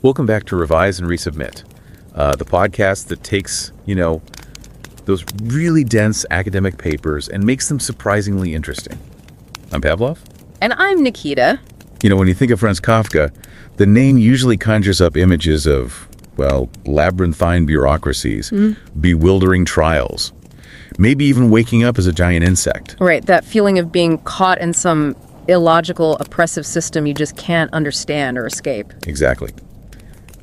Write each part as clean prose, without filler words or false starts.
Welcome back to Revise and Resubmit, the podcast that takes, those really dense academic papers and makes them surprisingly interesting. I'm Pavlov. And I'm Nikita. When you think of Franz Kafka, the name usually conjures up images of, labyrinthine bureaucracies, bewildering trials, maybe even waking up as a giant insect. Right, that feeling of being caught in some illogical, oppressive system you just can't understand or escape. Exactly.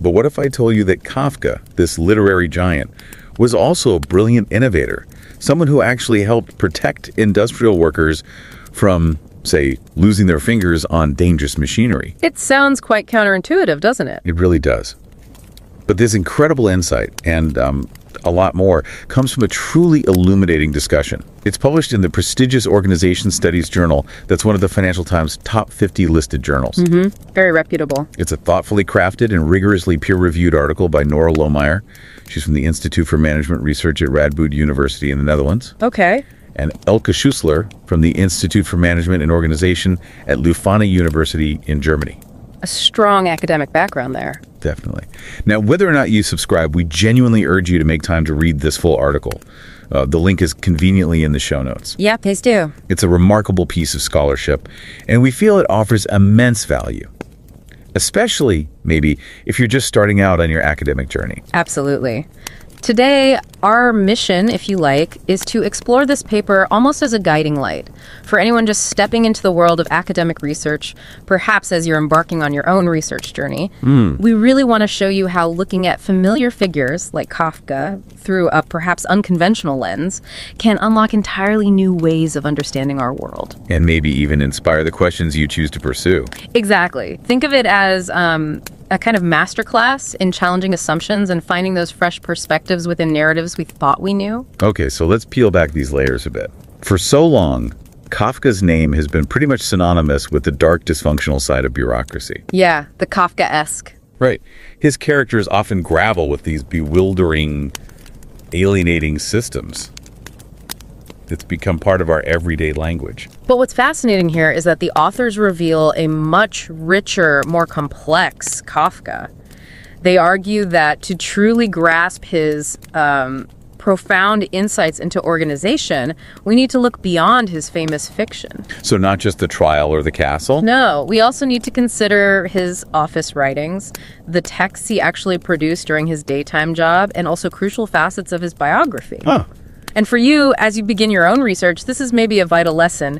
But what if I told you that Kafka, this literary giant, was also a brilliant innovator, someone who actually helped protect industrial workers from, say, losing their fingers on dangerous machinery? It sounds quite counterintuitive, doesn't it? It really does. But this incredible insight and a lot more comes from a truly illuminating discussion. It's published in the prestigious Organization Studies Journal that's one of the Financial Times' top 50 listed journals. Very reputable. It's a thoughtfully crafted and rigorously peer-reviewed article by Nora Lohmeyer. She's from the Institute for Management Research at Radboud University in the Netherlands. Okay. And Elke Schussler from the Institute for Management and Organization at Leuphana University in Germany. A strong academic background there. Definitely. Now, whether or not you subscribe, we genuinely urge you to make time to read this full article. The link is conveniently in the show notes. Yeah, please do. It's a remarkable piece of scholarship, and we feel it offers immense value, especially maybe if you're just starting out on your academic journey. Absolutely. Today, our mission, if you like, is to explore this paper almost as a guiding light for anyone just stepping into the world of academic research, perhaps as you're embarking on your own research journey. We really want to show you how looking at familiar figures like Kafka through a perhaps unconventional lens can unlock entirely new ways of understanding our world. And maybe even inspire the questions you choose to pursue. Exactly. Think of it as a kind of masterclass in challenging assumptions and finding those fresh perspectives within narratives we thought we knew. Okay, so let's peel back these layers a bit. For so long, Kafka's name has been pretty much synonymous with the dark, dysfunctional side of bureaucracy. Yeah, the Kafka-esque. Right. His characters often gravel with these bewildering, alienating systems. It's become part of our everyday language. But what's fascinating here is that the authors reveal a much richer, more complex Kafka. They argue that to truly grasp his profound insights into organization, we need to look beyond his famous fiction. So not just the trial or the castle? No, we also need to consider his office writings, the texts he actually produced during his daytime job, and also crucial facets of his biography. Huh. And for you, as you begin your own research, this is maybe a vital lesson.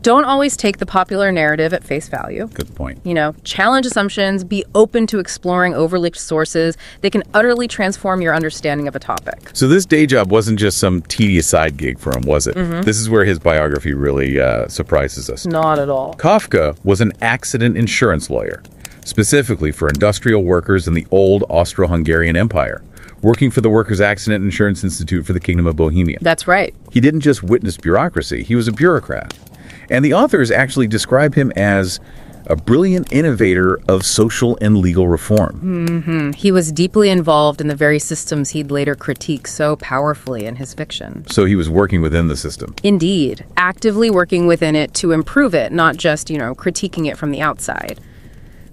Don't always take the popular narrative at face value. Good point. Challenge assumptions, be open to exploring overlooked sources. They can utterly transform your understanding of a topic. So this day job wasn't just some tedious side gig for him, was it? This is where his biography really surprises us. Not at all. Kafka was an accident insurance lawyer, specifically for industrial workers in the old Austro-Hungarian Empire, working for the Workers' Accident Insurance Institute for the Kingdom of Bohemia. That's right. He didn't just witness bureaucracy, he was a bureaucrat. And the authors actually describe him as a brilliant innovator of social and legal reform. He was deeply involved in the very systems he'd later critique so powerfully in his fiction. So he was working within the system. Indeed, actively working within it to improve it, not just, critiquing it from the outside.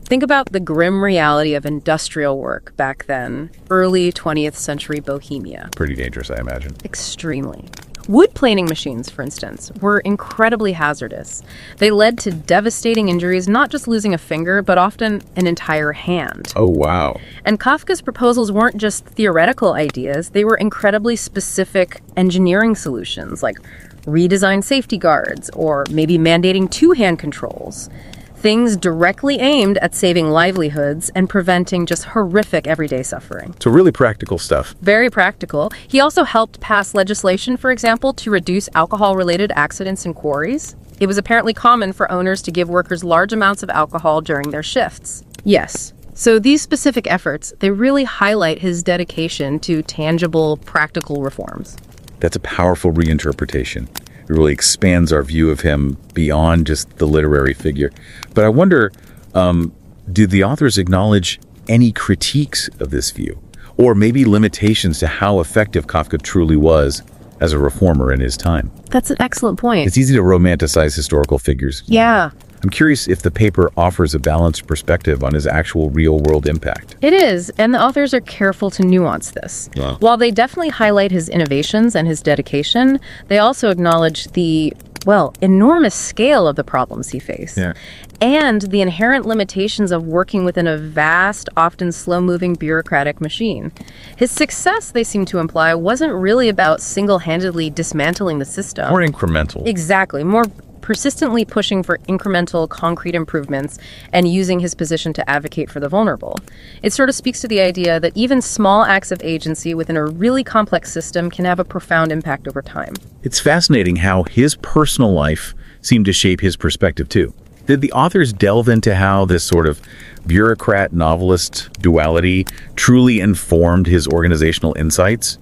Think about the grim reality of industrial work back then, early 20th century Bohemia. Pretty dangerous, I imagine. Extremely. Wood planing machines, for instance, were incredibly hazardous. They led to devastating injuries, not just losing a finger, but often an entire hand. Oh, wow. And Kafka's proposals weren't just theoretical ideas, they were incredibly specific engineering solutions, like redesigned safety guards, or maybe mandating two-hand controls. Things directly aimed at saving livelihoods and preventing just horrific everyday suffering. So really practical stuff. Very practical. He also helped pass legislation, for example, to reduce alcohol-related accidents in quarries. It was apparently common for owners to give workers large amounts of alcohol during their shifts. Yes. So these specific efforts, they really highlight his dedication to tangible, practical reforms. That's a powerful reinterpretation. It really expands our view of him beyond just the literary figure. But I wonder, do the authors acknowledge any critiques of this view? Or maybe limitations to how effective Kafka truly was as a reformer in his time? That's an excellent point. It's easy to romanticize historical figures. Yeah. I'm curious if the paper offers a balanced perspective on his actual real-world impact. It is, and the authors are careful to nuance this. Wow. While they definitely highlight his innovations and his dedication, they also acknowledge the, well, enormous scale of the problems he faced. Yeah. And the inherent limitations of working within a vast, often slow-moving bureaucratic machine. His success, they seem to imply, wasn't really about single-handedly dismantling the system. Or incremental. Exactly. More persistently pushing for incremental, concrete improvements and using his position to advocate for the vulnerable. It sort of speaks to the idea that even small acts of agency within a really complex system can have a profound impact over time. It's fascinating how his personal life seemed to shape his perspective, too. Did the authors delve into how this sort of bureaucrat-novelist duality truly informed his organizational insights?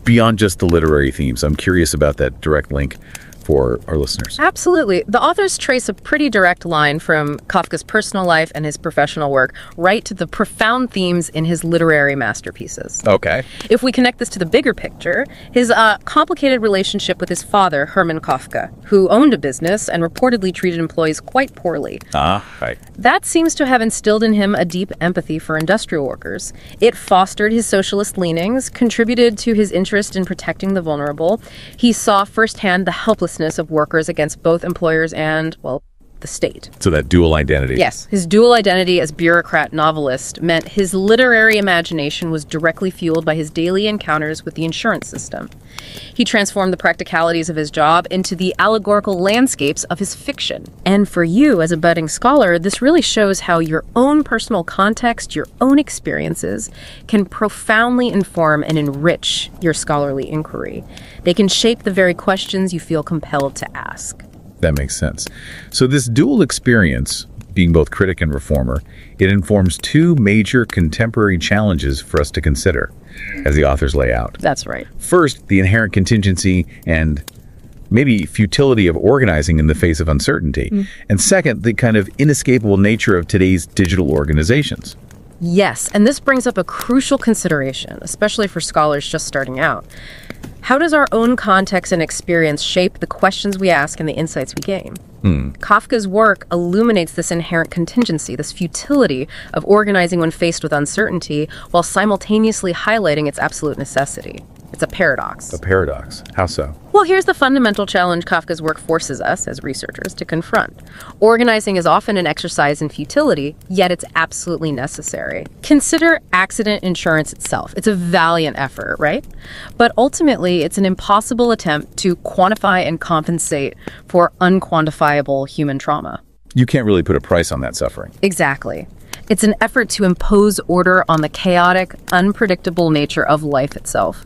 Beyond just the literary themes, I'm curious about that direct link for our listeners. Absolutely. The authors trace a pretty direct line from Kafka's personal life and his professional work right to the profound themes in his literary masterpieces. Okay. If we connect this to the bigger picture, his complicated relationship with his father, Hermann Kafka, who owned a business and reportedly treated employees quite poorly. Right. That seems to have instilled in him a deep empathy for industrial workers. It fostered his socialist leanings, contributed to his interest in protecting the vulnerable. He saw firsthand the helplessness of workers against both employers and, well, the state. So that dual identity. Yes. His dual identity as bureaucrat novelist meant his literary imagination was directly fueled by his daily encounters with the insurance system. He transformed the practicalities of his job into the allegorical landscapes of his fiction. And for you, as a budding scholar, this really shows how your own personal context, your own experiences, can profoundly inform and enrich your scholarly inquiry. They can shape the very questions you feel compelled to ask. That makes sense. So this dual experience, being both critic and reformer, it informs two major contemporary challenges for us to consider, as the authors lay out. That's right. First, the inherent contingency and maybe futility of organizing in the face of uncertainty. And second, the kind of inescapable nature of today's digital organizations. Yes, and this brings up a crucial consideration, especially for scholars just starting out. How does our own context and experience shape the questions we ask and the insights we gain? Kafka's work illuminates this inherent contingency, this futility of organizing when faced with uncertainty, while simultaneously highlighting its absolute necessity. It's a paradox. A paradox. How so? Well, here's the fundamental challenge Kafka's work forces us, as researchers, to confront. Organizing is often an exercise in futility, yet it's absolutely necessary. Consider accident insurance itself. It's a valiant effort, right? But ultimately, it's an impossible attempt to quantify and compensate for unquantifiable human trauma. You can't really put a price on that suffering. Exactly. It's an effort to impose order on the chaotic, unpredictable nature of life itself.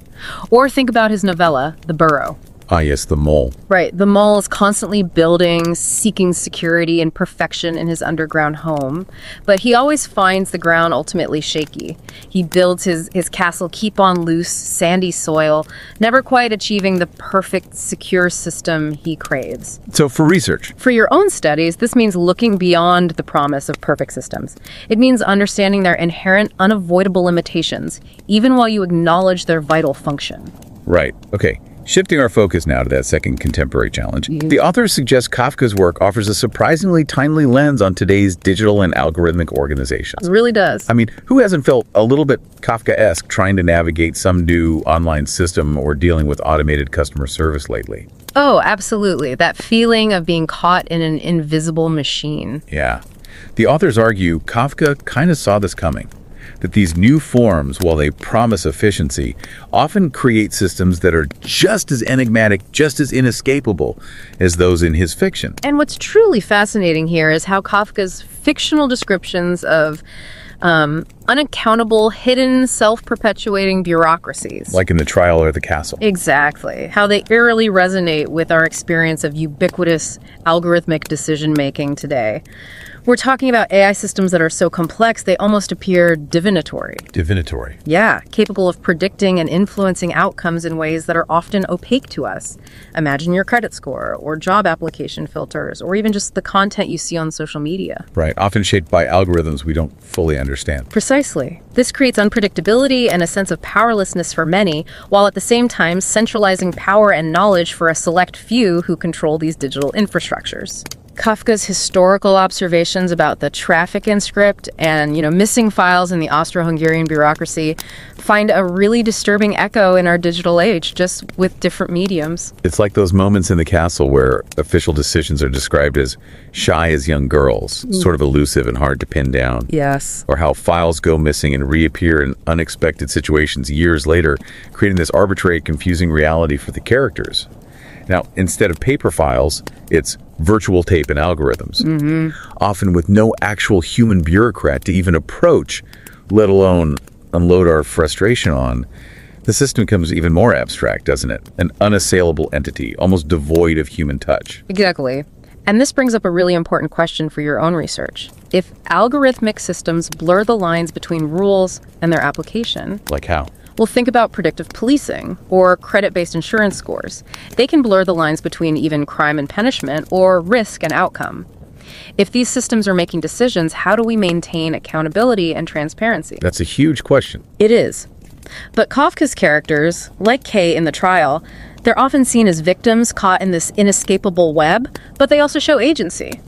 Or think about his novella, The Burrow. Ah, yes, the mole. Right. The mole is constantly building, seeking security and perfection in his underground home, but he always finds the ground ultimately shaky. He builds his castle keep on loose, sandy soil, never quite achieving the perfect, secure system he craves. So for research, For your own studies, this means looking beyond the promise of perfect systems. It means understanding their inherent, unavoidable limitations, even while you acknowledge their vital function. right, okay. Shifting our focus now to that second contemporary challenge, the authors suggest Kafka's work offers a surprisingly timely lens on today's digital and algorithmic organizations. It really does. I mean, who hasn't felt a little bit Kafkaesque trying to navigate some new online system or dealing with automated customer service lately? Oh, absolutely. That feeling of being caught in an invisible machine. Yeah. The authors argue Kafka kind of saw this coming, that these new forms, while they promise efficiency, often create systems that are just as enigmatic, just as inescapable as those in his fiction. And what's truly fascinating here is how Kafka's fictional descriptions of unaccountable, hidden, self-perpetuating bureaucracies. Like in The Trial or the Castle. Exactly. How they eerily resonate with our experience of ubiquitous algorithmic decision-making today. We're talking about AI systems that are so complex they almost appear divinatory. Divinatory. Yeah, capable of predicting and influencing outcomes in ways that are often opaque to us. Imagine your credit score, or job application filters, or even just the content you see on social media. Right, often shaped by algorithms we don't fully understand. Precisely. This creates unpredictability and a sense of powerlessness for many, while at the same time centralizing power and knowledge for a select few who control these digital infrastructures. Kafka's historical observations about the traffic script and, missing files in the Austro-Hungarian bureaucracy find a really disturbing echo in our digital age, just with different mediums. It's like those moments in the castle where official decisions are described as shy as young girls, sort of elusive and hard to pin down. Yes. Or how files go missing and reappear in unexpected situations years later, creating this arbitrary, confusing reality for the characters. Now, instead of paper files, it's virtual tape and algorithms, often with no actual human bureaucrat to even approach, let alone unload our frustration on. The system becomes even more abstract, doesn't it? An unassailable entity, almost devoid of human touch. Exactly. And this brings up a really important question for your own research. If algorithmic systems blur the lines between rules and their application... Like how? Well, think about predictive policing or credit-based insurance scores. They can blur the lines between even crime and punishment or risk and outcome. If these systems are making decisions, how do we maintain accountability and transparency? That's a huge question. It is. But Kafka's characters, like Kay in the trial, they're often seen as victims caught in this inescapable web, but they also show agency.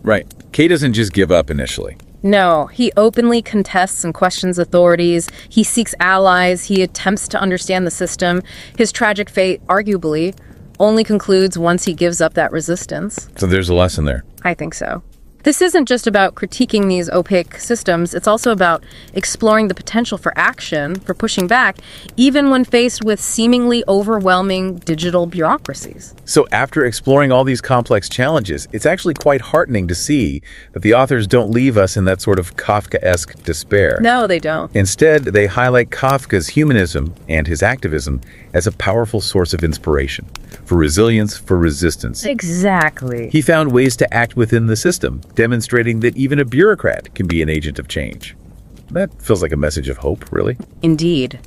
Right. Kay doesn't just give up initially. No, he openly contests and questions authorities. He seeks allies. He attempts to understand the system. His tragic fate, arguably, only concludes once he gives up that resistance. So there's a lesson there. I think so. This isn't just about critiquing these opaque systems. It's also about exploring the potential for action, for pushing back, even when faced with seemingly overwhelming digital bureaucracies. So after exploring all these complex challenges, it's actually quite heartening to see that the authors don't leave us in that sort of Kafkaesque despair. No, they don't. Instead, they highlight Kafka's humanism and his activism as a powerful source of inspiration, for resilience, for resistance. Exactly. He found ways to act within the system, demonstrating that even a bureaucrat can be an agent of change. That feels like a message of hope, really. Indeed.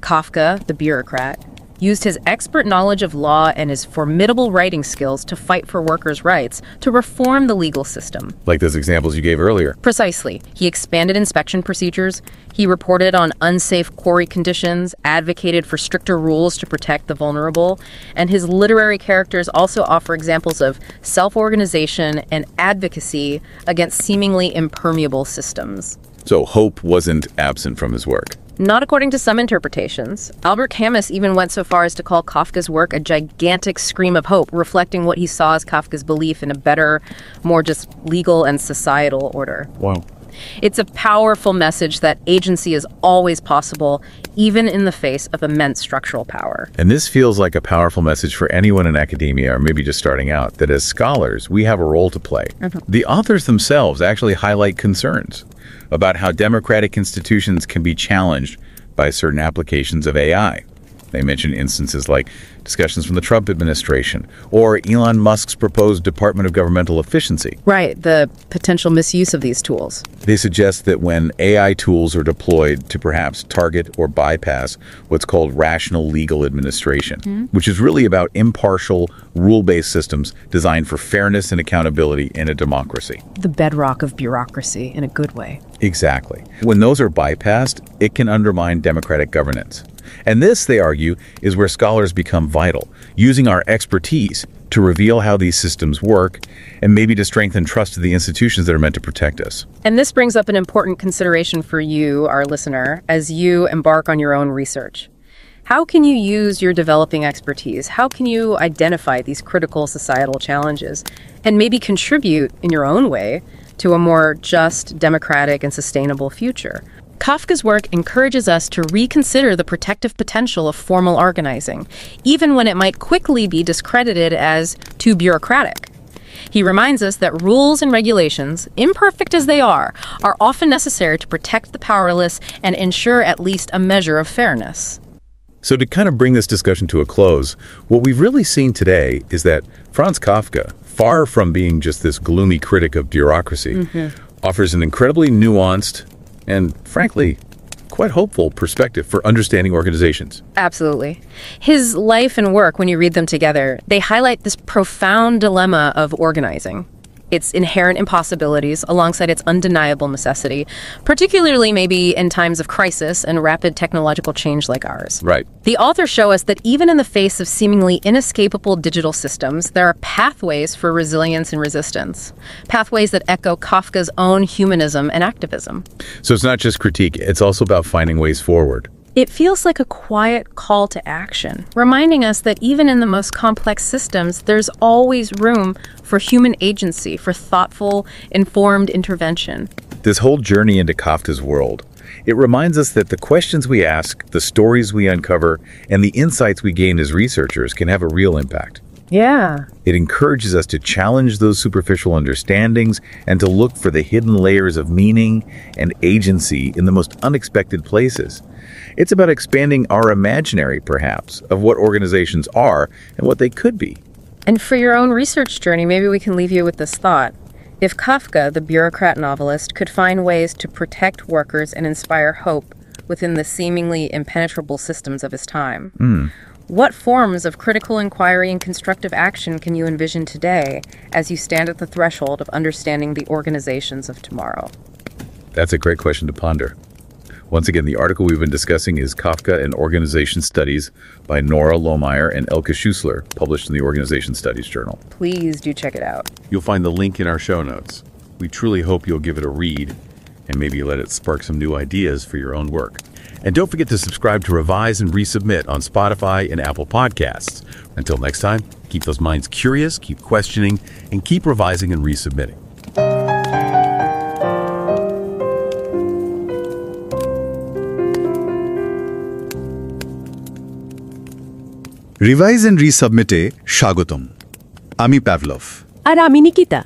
Kafka, the bureaucrat, used his expert knowledge of law and his formidable writing skills to fight for workers' rights, to reform the legal system. Like those examples you gave earlier. Precisely. He expanded inspection procedures, he reported on unsafe quarry conditions, advocated for stricter rules to protect the vulnerable, and his literary characters also offer examples of self-organization and advocacy against seemingly impermeable systems. So hope wasn't absent from his work. Not according to some interpretations. Albert Camus even went so far as to call Kafka's work a gigantic scream of hope, reflecting what he saw as Kafka's belief in a better, more just legal and societal order. Wow. It's a powerful message that agency is always possible, even in the face of immense structural power. And this feels like a powerful message for anyone in academia, or maybe just starting out, that as scholars, we have a role to play. The authors themselves actually highlight concerns about how democratic institutions can be challenged by certain applications of AI. They mention instances like discussions from the Trump administration or Elon Musk's proposed Department of Governmental Efficiency. Right, the potential misuse of these tools. They suggest that when AI tools are deployed to perhaps target or bypass what's called rational legal administration, which is really about impartial, rule-based systems designed for fairness and accountability in a democracy. The bedrock of bureaucracy in a good way. Exactly. When those are bypassed, it can undermine democratic governance. And this, they argue, is where scholars become vital, using our expertise to reveal how these systems work and maybe to strengthen trust of the institutions that are meant to protect us. And this brings up an important consideration for you, our listener, as you embark on your own research. How can you use your developing expertise? How can you identify these critical societal challenges and maybe contribute in your own way to a more just, democratic, and sustainable future? Kafka's work encourages us to reconsider the protective potential of formal organizing, even when it might quickly be discredited as too bureaucratic. He reminds us that rules and regulations, imperfect as they are often necessary to protect the powerless and ensure at least a measure of fairness. So to kind of bring this discussion to a close, what we've really seen today is that Franz Kafka, far from being just this gloomy critic of bureaucracy, offers an incredibly nuanced and, frankly, quite hopeful perspective for understanding organizations. Absolutely. His life and work, when you read them together, they highlight this profound dilemma of organizing. its inherent impossibilities alongside its undeniable necessity, particularly maybe in times of crisis and rapid technological change like ours. Right. The authors show us that even in the face of seemingly inescapable digital systems, there are pathways for resilience and resistance, pathways that echo Kafka's own humanism and activism. So it's not just critique, it's also about finding ways forward. It feels like a quiet call to action, reminding us that even in the most complex systems, there's always room for human agency, for thoughtful, informed intervention. This whole journey into Kafka's world, it reminds us that the questions we ask, the stories we uncover, and the insights we gain as researchers can have a real impact. Yeah. It encourages us to challenge those superficial understandings and to look for the hidden layers of meaning and agency in the most unexpected places. It's about expanding our imaginary, perhaps, of what organizations are and what they could be. And for your own research journey, maybe we can leave you with this thought. If Kafka, the bureaucrat novelist, could find ways to protect workers and inspire hope within the seemingly impenetrable systems of his time, what forms of critical inquiry and constructive action can you envision today as you stand at the threshold of understanding the organizations of tomorrow? That's a great question to ponder. Once again, the article we've been discussing is Kafka and Organization Studies by Nora Lohmeyer and Elke Schussler, published in the Organization Studies Journal. Please do check it out. You'll find the link in our show notes. We truly hope you'll give it a read and maybe let it spark some new ideas for your own work. And don't forget to subscribe to Revise and Resubmit on Spotify and Apple Podcasts. Until next time, keep those minds curious, keep questioning, and keep revising and resubmitting. Revise and রিসাবমিটে স্বাগতম। আমি Pavlov. আর আমি Nikita.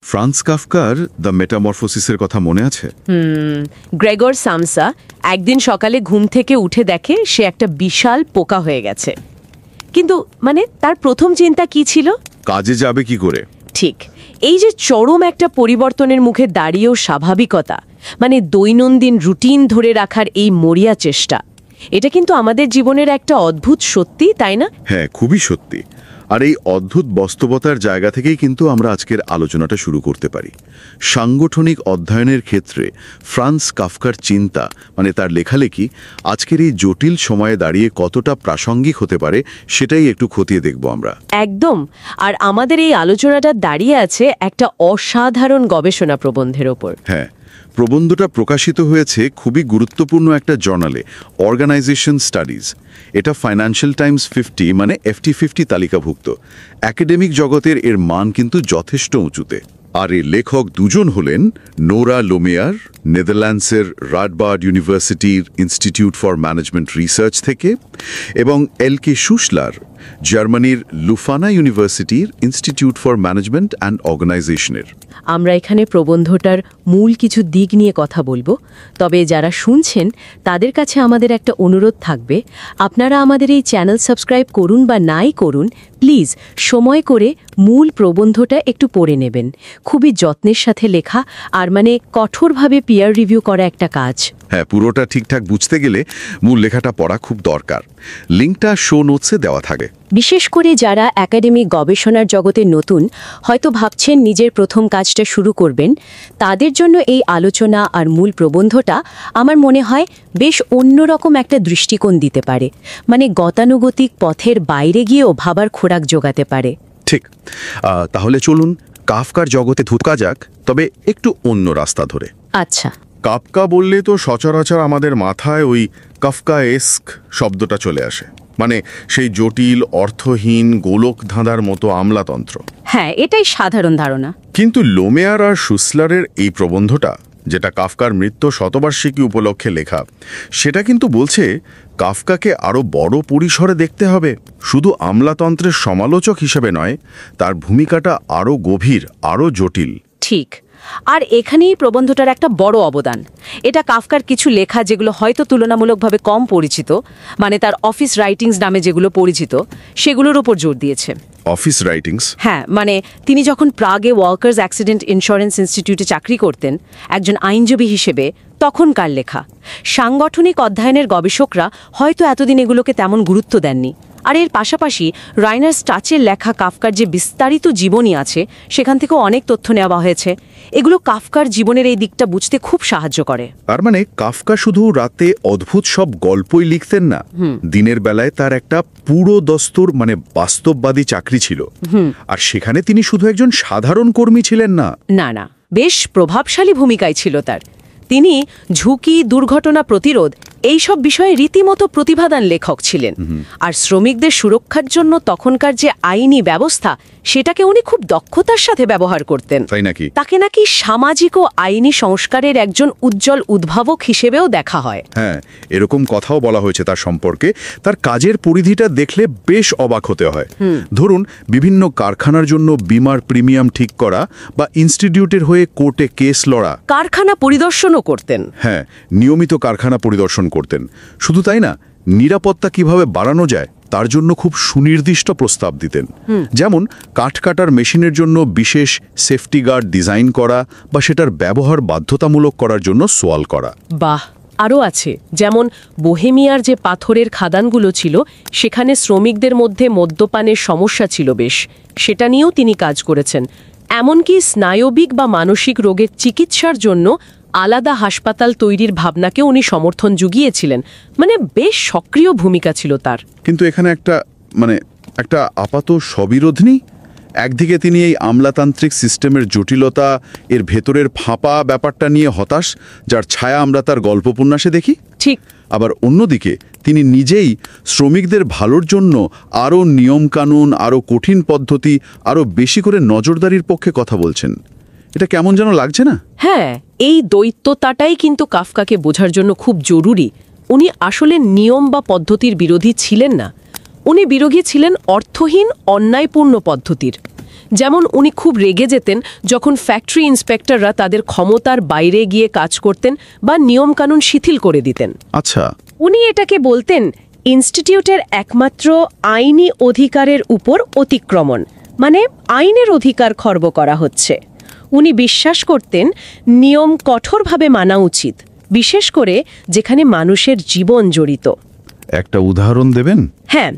Franz কাফকার the মেটামরফোসিসের কথা মনে আছে? গ্রেগর সামসা একদিন সকালে ঘুম থেকে উঠে দেখে সে একটা বিশাল পোকা হয়ে গেছে। কিন্তু তার প্রথম চিন্তা কি ছিল? কাজে যাবে কি করে? ঠিক, এই যে চরম একটা পরিবর্তনের মুখে দাঁড়িয়েও স্বাভাবিকতা, দৈনন্দিন রুটিন ধরে রাখার এই মরিয়া চেষ্টা, এটা কিন্তু আমাদের জীবনের একটা অদ্ভুত সত্যি, তাই না? হ্যাঁ, খুবই সত্যি। আর এই অদ্ভুত বাস্তবতার জায়গা থেকেই কিন্তু আমরা আজকের আলোচনাটা শুরু করতে পারি। সাংগঠনিক অধ্যয়নের ক্ষেত্রে ফ্রান্স কাফকার চিন্তা, তার লেখালেখি আজকের এই জটিল সময়ে দাঁড়িয়ে কতটা প্রাসঙ্গিক হতে পারে সেটাই একটু খতিয়ে দেখব আমরা। একদম। আর আমাদের এই আলোচনাটা দাঁড়িয়ে আছে একটা অসাধারণ গবেষণা প্রবন্ধের ওপর। হ্যাঁ, প্রবন্ধটা প্রকাশিত হয়েছে খুবই গুরুত্বপূর্ণ একটা জার্নালে, অর্গানাইজেশন স্টাডিজ। এটা ফাইন্যান্সিয়াল টাইমস 50 FT50 তালিকাভুক্ত। একাডেমিক জগতের এর মান কিন্তু যথেষ্ট উঁচুতে। আর এই লেখক দুজন হলেন নোরা লোমেয়ার, নেদারল্যান্ডসের রাডবার্ড ইউনিভার্সিটির ইনস্টিটিউট ফর ম্যানেজমেন্ট রিসার্চ থেকে, এবং এলকে শুসলার, জার্মানির লুফানা ইউনিভার্সিটির ইনস্টিটিউট ফর ম্যানেজমেন্ট অ্যান্ড অর্গানাইজেশনের। আমরা এখানে প্রবন্ধটার মূল কিছু দিক নিয়ে কথা বলবো, তবে যারা শুনছেন তাদের কাছে আমাদের একটা অনুরোধ থাকবে, আপনারা আমাদের এই চ্যানেল সাবস্ক্রাইব করুন বা নাই করুন, প্লিজ সময় করে মূল প্রবন্ধটা একটু পড়ে নেবেন। খুবই যত্নের সাথে লেখা আর কঠোরভাবে পিয়ার রিভিউ করা একটা কাজ। হ্যাঁ, পুরোটা ঠিকঠাক বুঝতে গেলে মূল লেখাটা পড়া খুব দরকার। লিঙ্কটা শো নোটসে দেওয়া থাকে। বিশেষ করে যারা একাডেমিক গবেষণার জগতে নতুন, হয়তো ভাবছেন নিজের প্রথম কাজটা শুরু করবেন, তাদের জন্য এই আলোচনা আর মূল প্রবন্ধটা আমার মনে হয় বেশ অন্যরকম একটা দৃষ্টিকোণ দিতে পারে, গতানুগতিক পথের বাইরে গিয়েও ভাবার খোরাক জোগাতে পারে। ঠিক, তাহলে চলুন কাফকার জগতে ঢোকা যাক, তবে একটু অন্য রাস্তা ধরে। আচ্ছা, কাফকা বললে তো সচরাচর আমাদের মাথায় ওই কাফকায়েস্ক শব্দটা চলে আসে, সেই জটিল, অর্থহীন, গোলক ধাঁধার মতো আমলাতন্ত্র। হ্যাঁ, এটাই সাধারণ ধারণা। কিন্তু লোমেয়ার আর শুসলারের এই প্রবন্ধটা, যেটা কাফকার মৃত্যু শতবার্ষিকী উপলক্ষে লেখা, সেটা কিন্তু বলছে কাফকাকে আরও বড় পরিসরে দেখতে হবে। শুধু আমলাতন্ত্রের সমালোচক হিসেবে নয়, তার ভূমিকাটা আরও গভীর, আরও জটিল। ঠিক, আর এখানেই প্রবন্ধটার একটা বড় অবদান। এটা কাফকার কিছু লেখা যেগুলো হয়তো তুলনামূলকভাবে কম পরিচিত, তার অফিস রাইটিংস নামে যেগুলো পরিচিত, সেগুলোর উপর জোর দিয়েছে। Office writings? হ্যাঁ, তিনি যখন প্রাগে ওয়ার্কার্স অ্যাক্সিডেন্ট ইন্স্যুরেন্স ইনস্টিটিউটে চাকরি করতেন একজন আইনজীবী হিসেবে, তখনকার লেখা। সাংগঠনিক অধ্যয়নের গবেষকরা হয়তো এতদিন এগুলোকে তেমন গুরুত্ব দেননি, আর এর পাশাপাশি রাইনার স্টাচের লেখা কাফকার যে বিস্তারিত জীবনী আছে সেখান থেকেও অনেক তথ্য নেওয়া হয়েছে। এগুলো কাফকার জীবনের এই দিকটা বুঝতে খুব সাহায্য করে। আর মানে কাফকা শুধু রাতে অদ্ভুত সব গল্পই লিখতেন না, দিনের বেলায় তার একটা পুরো দস্তুর মানে বাস্তববাদী চাকরি ছিল। আর সেখানে তিনি শুধু একজন সাধারণ কর্মী ছিলেন না। না না, বেশ প্রভাবশালী ভূমিকায় ছিল তার। তিনি ঝুঁকি, দুর্ঘটনা প্রতিরোধ এইসব বিষয়ে রীতিমতো প্রতিভাবান লেখক ছিলেন। আর শ্রমিকদের সুরক্ষার জন্য তখনকার যে আইনি ব্যবস্থা সেটাকে উনি খুব দক্ষতার সাথে ব্যবহার করতেন। তাই নাকি? তাকে নাকি সামাজিক ও আইনি সংস্কারের একজন উজ্জ্বল উদ্ভাবক হিসেবেও দেখা হয়। হ্যাঁ, এরকম কথাও বলা হয়েছে তার সম্পর্কে। তার কাজের পরিধিটা দেখলে বেশ অবাক হতে হয়। ধরুন, বিভিন্ন কারখানার জন্য বীমার প্রিমিয়াম ঠিক করা বা ইনস্টিটিউটের হয়ে কোর্টে কেস লড়া। কারখানা পরিদর্শনও করতেন। হ্যাঁ, নিয়মিত কারখানা পরিদর্শন করতেন। শুধু তাই না, নিরাপত্তা কিভাবে বাড়ানো যায় তার জন্য খুব সুনির্দিষ্ট প্রস্তাব দিতেন। যেমন কাঠ কাটার মেশিনের জন্য বিশেষ সেফটি গার্ড ডিজাইন করা বা সেটার ব্যবহার বাধ্যতামূলক করার জন্য সোয়াল করা। বাহ, আরও আছে। যেমন বোহেমিয়ার যে পাথরের খাদানগুলো ছিল সেখানে শ্রমিকদের মধ্যে মদ্যপানের সমস্যা ছিল বেশ, সেটা নিয়েও তিনি কাজ করেছেন। এমনকি স্নায়বিক বা মানসিক রোগের চিকিৎসার জন্য আলাদা হাসপাতাল তৈরির ভাবনাকেও উনি সমর্থন জুগিয়েছিলেন। মানে বেশ সক্রিয় ভূমিকা ছিল তার। কিন্তু এখানে একটা আপাত সবিরোধ নেই। একদিকে তিনি এই আমলাতান্ত্রিক সিস্টেমের জটিলতা, এর ভেতরের ফাঁপা ব্যাপারটা নিয়ে হতাশ, যার ছায়া আমরা তার গল্প উপন্যাসে দেখি। ঠিক। আবার অন্যদিকে তিনি নিজেই শ্রমিকদের ভালোর জন্য আরও নিয়মকানুন, আরও কঠিন পদ্ধতি, আরও বেশি করে নজরদারির পক্ষে কথা বলছেন। এটা কেমন যেন লাগছে না? হ্যাঁ, এই দ্বৈততাটাই কিন্তু কাফকাকে বোঝার জন্য খুব জরুরি। উনি আসলে নিয়ম বা পদ্ধতির বিরোধী ছিলেন না, উনি বিরোধী ছিলেন অর্থহীন অন্যায়পূর্ণ পদ্ধতির। যেমন উনি খুব রেগে যেতেন যখন ফ্যাক্টরি ইন্সপেক্টররা তাদের ক্ষমতার বাইরে গিয়ে কাজ করতেন বা নিয়মকানুন শিথিল করে দিতেন। আচ্ছা। উনি এটাকে বলতেন ইনস্টিটিউটের একমাত্র আইনি অধিকারের উপর অতিক্রমণ, মানে আইনের অধিকার খর্ব করা হচ্ছে। উনি বিশ্বাস করতেন নিয়ম কঠোরভাবে মানা উচিত, বিশেষ করে যেখানে মানুষের জীবন জড়িত। একটা উদাহরণ দেবেন? হ্যাঁ,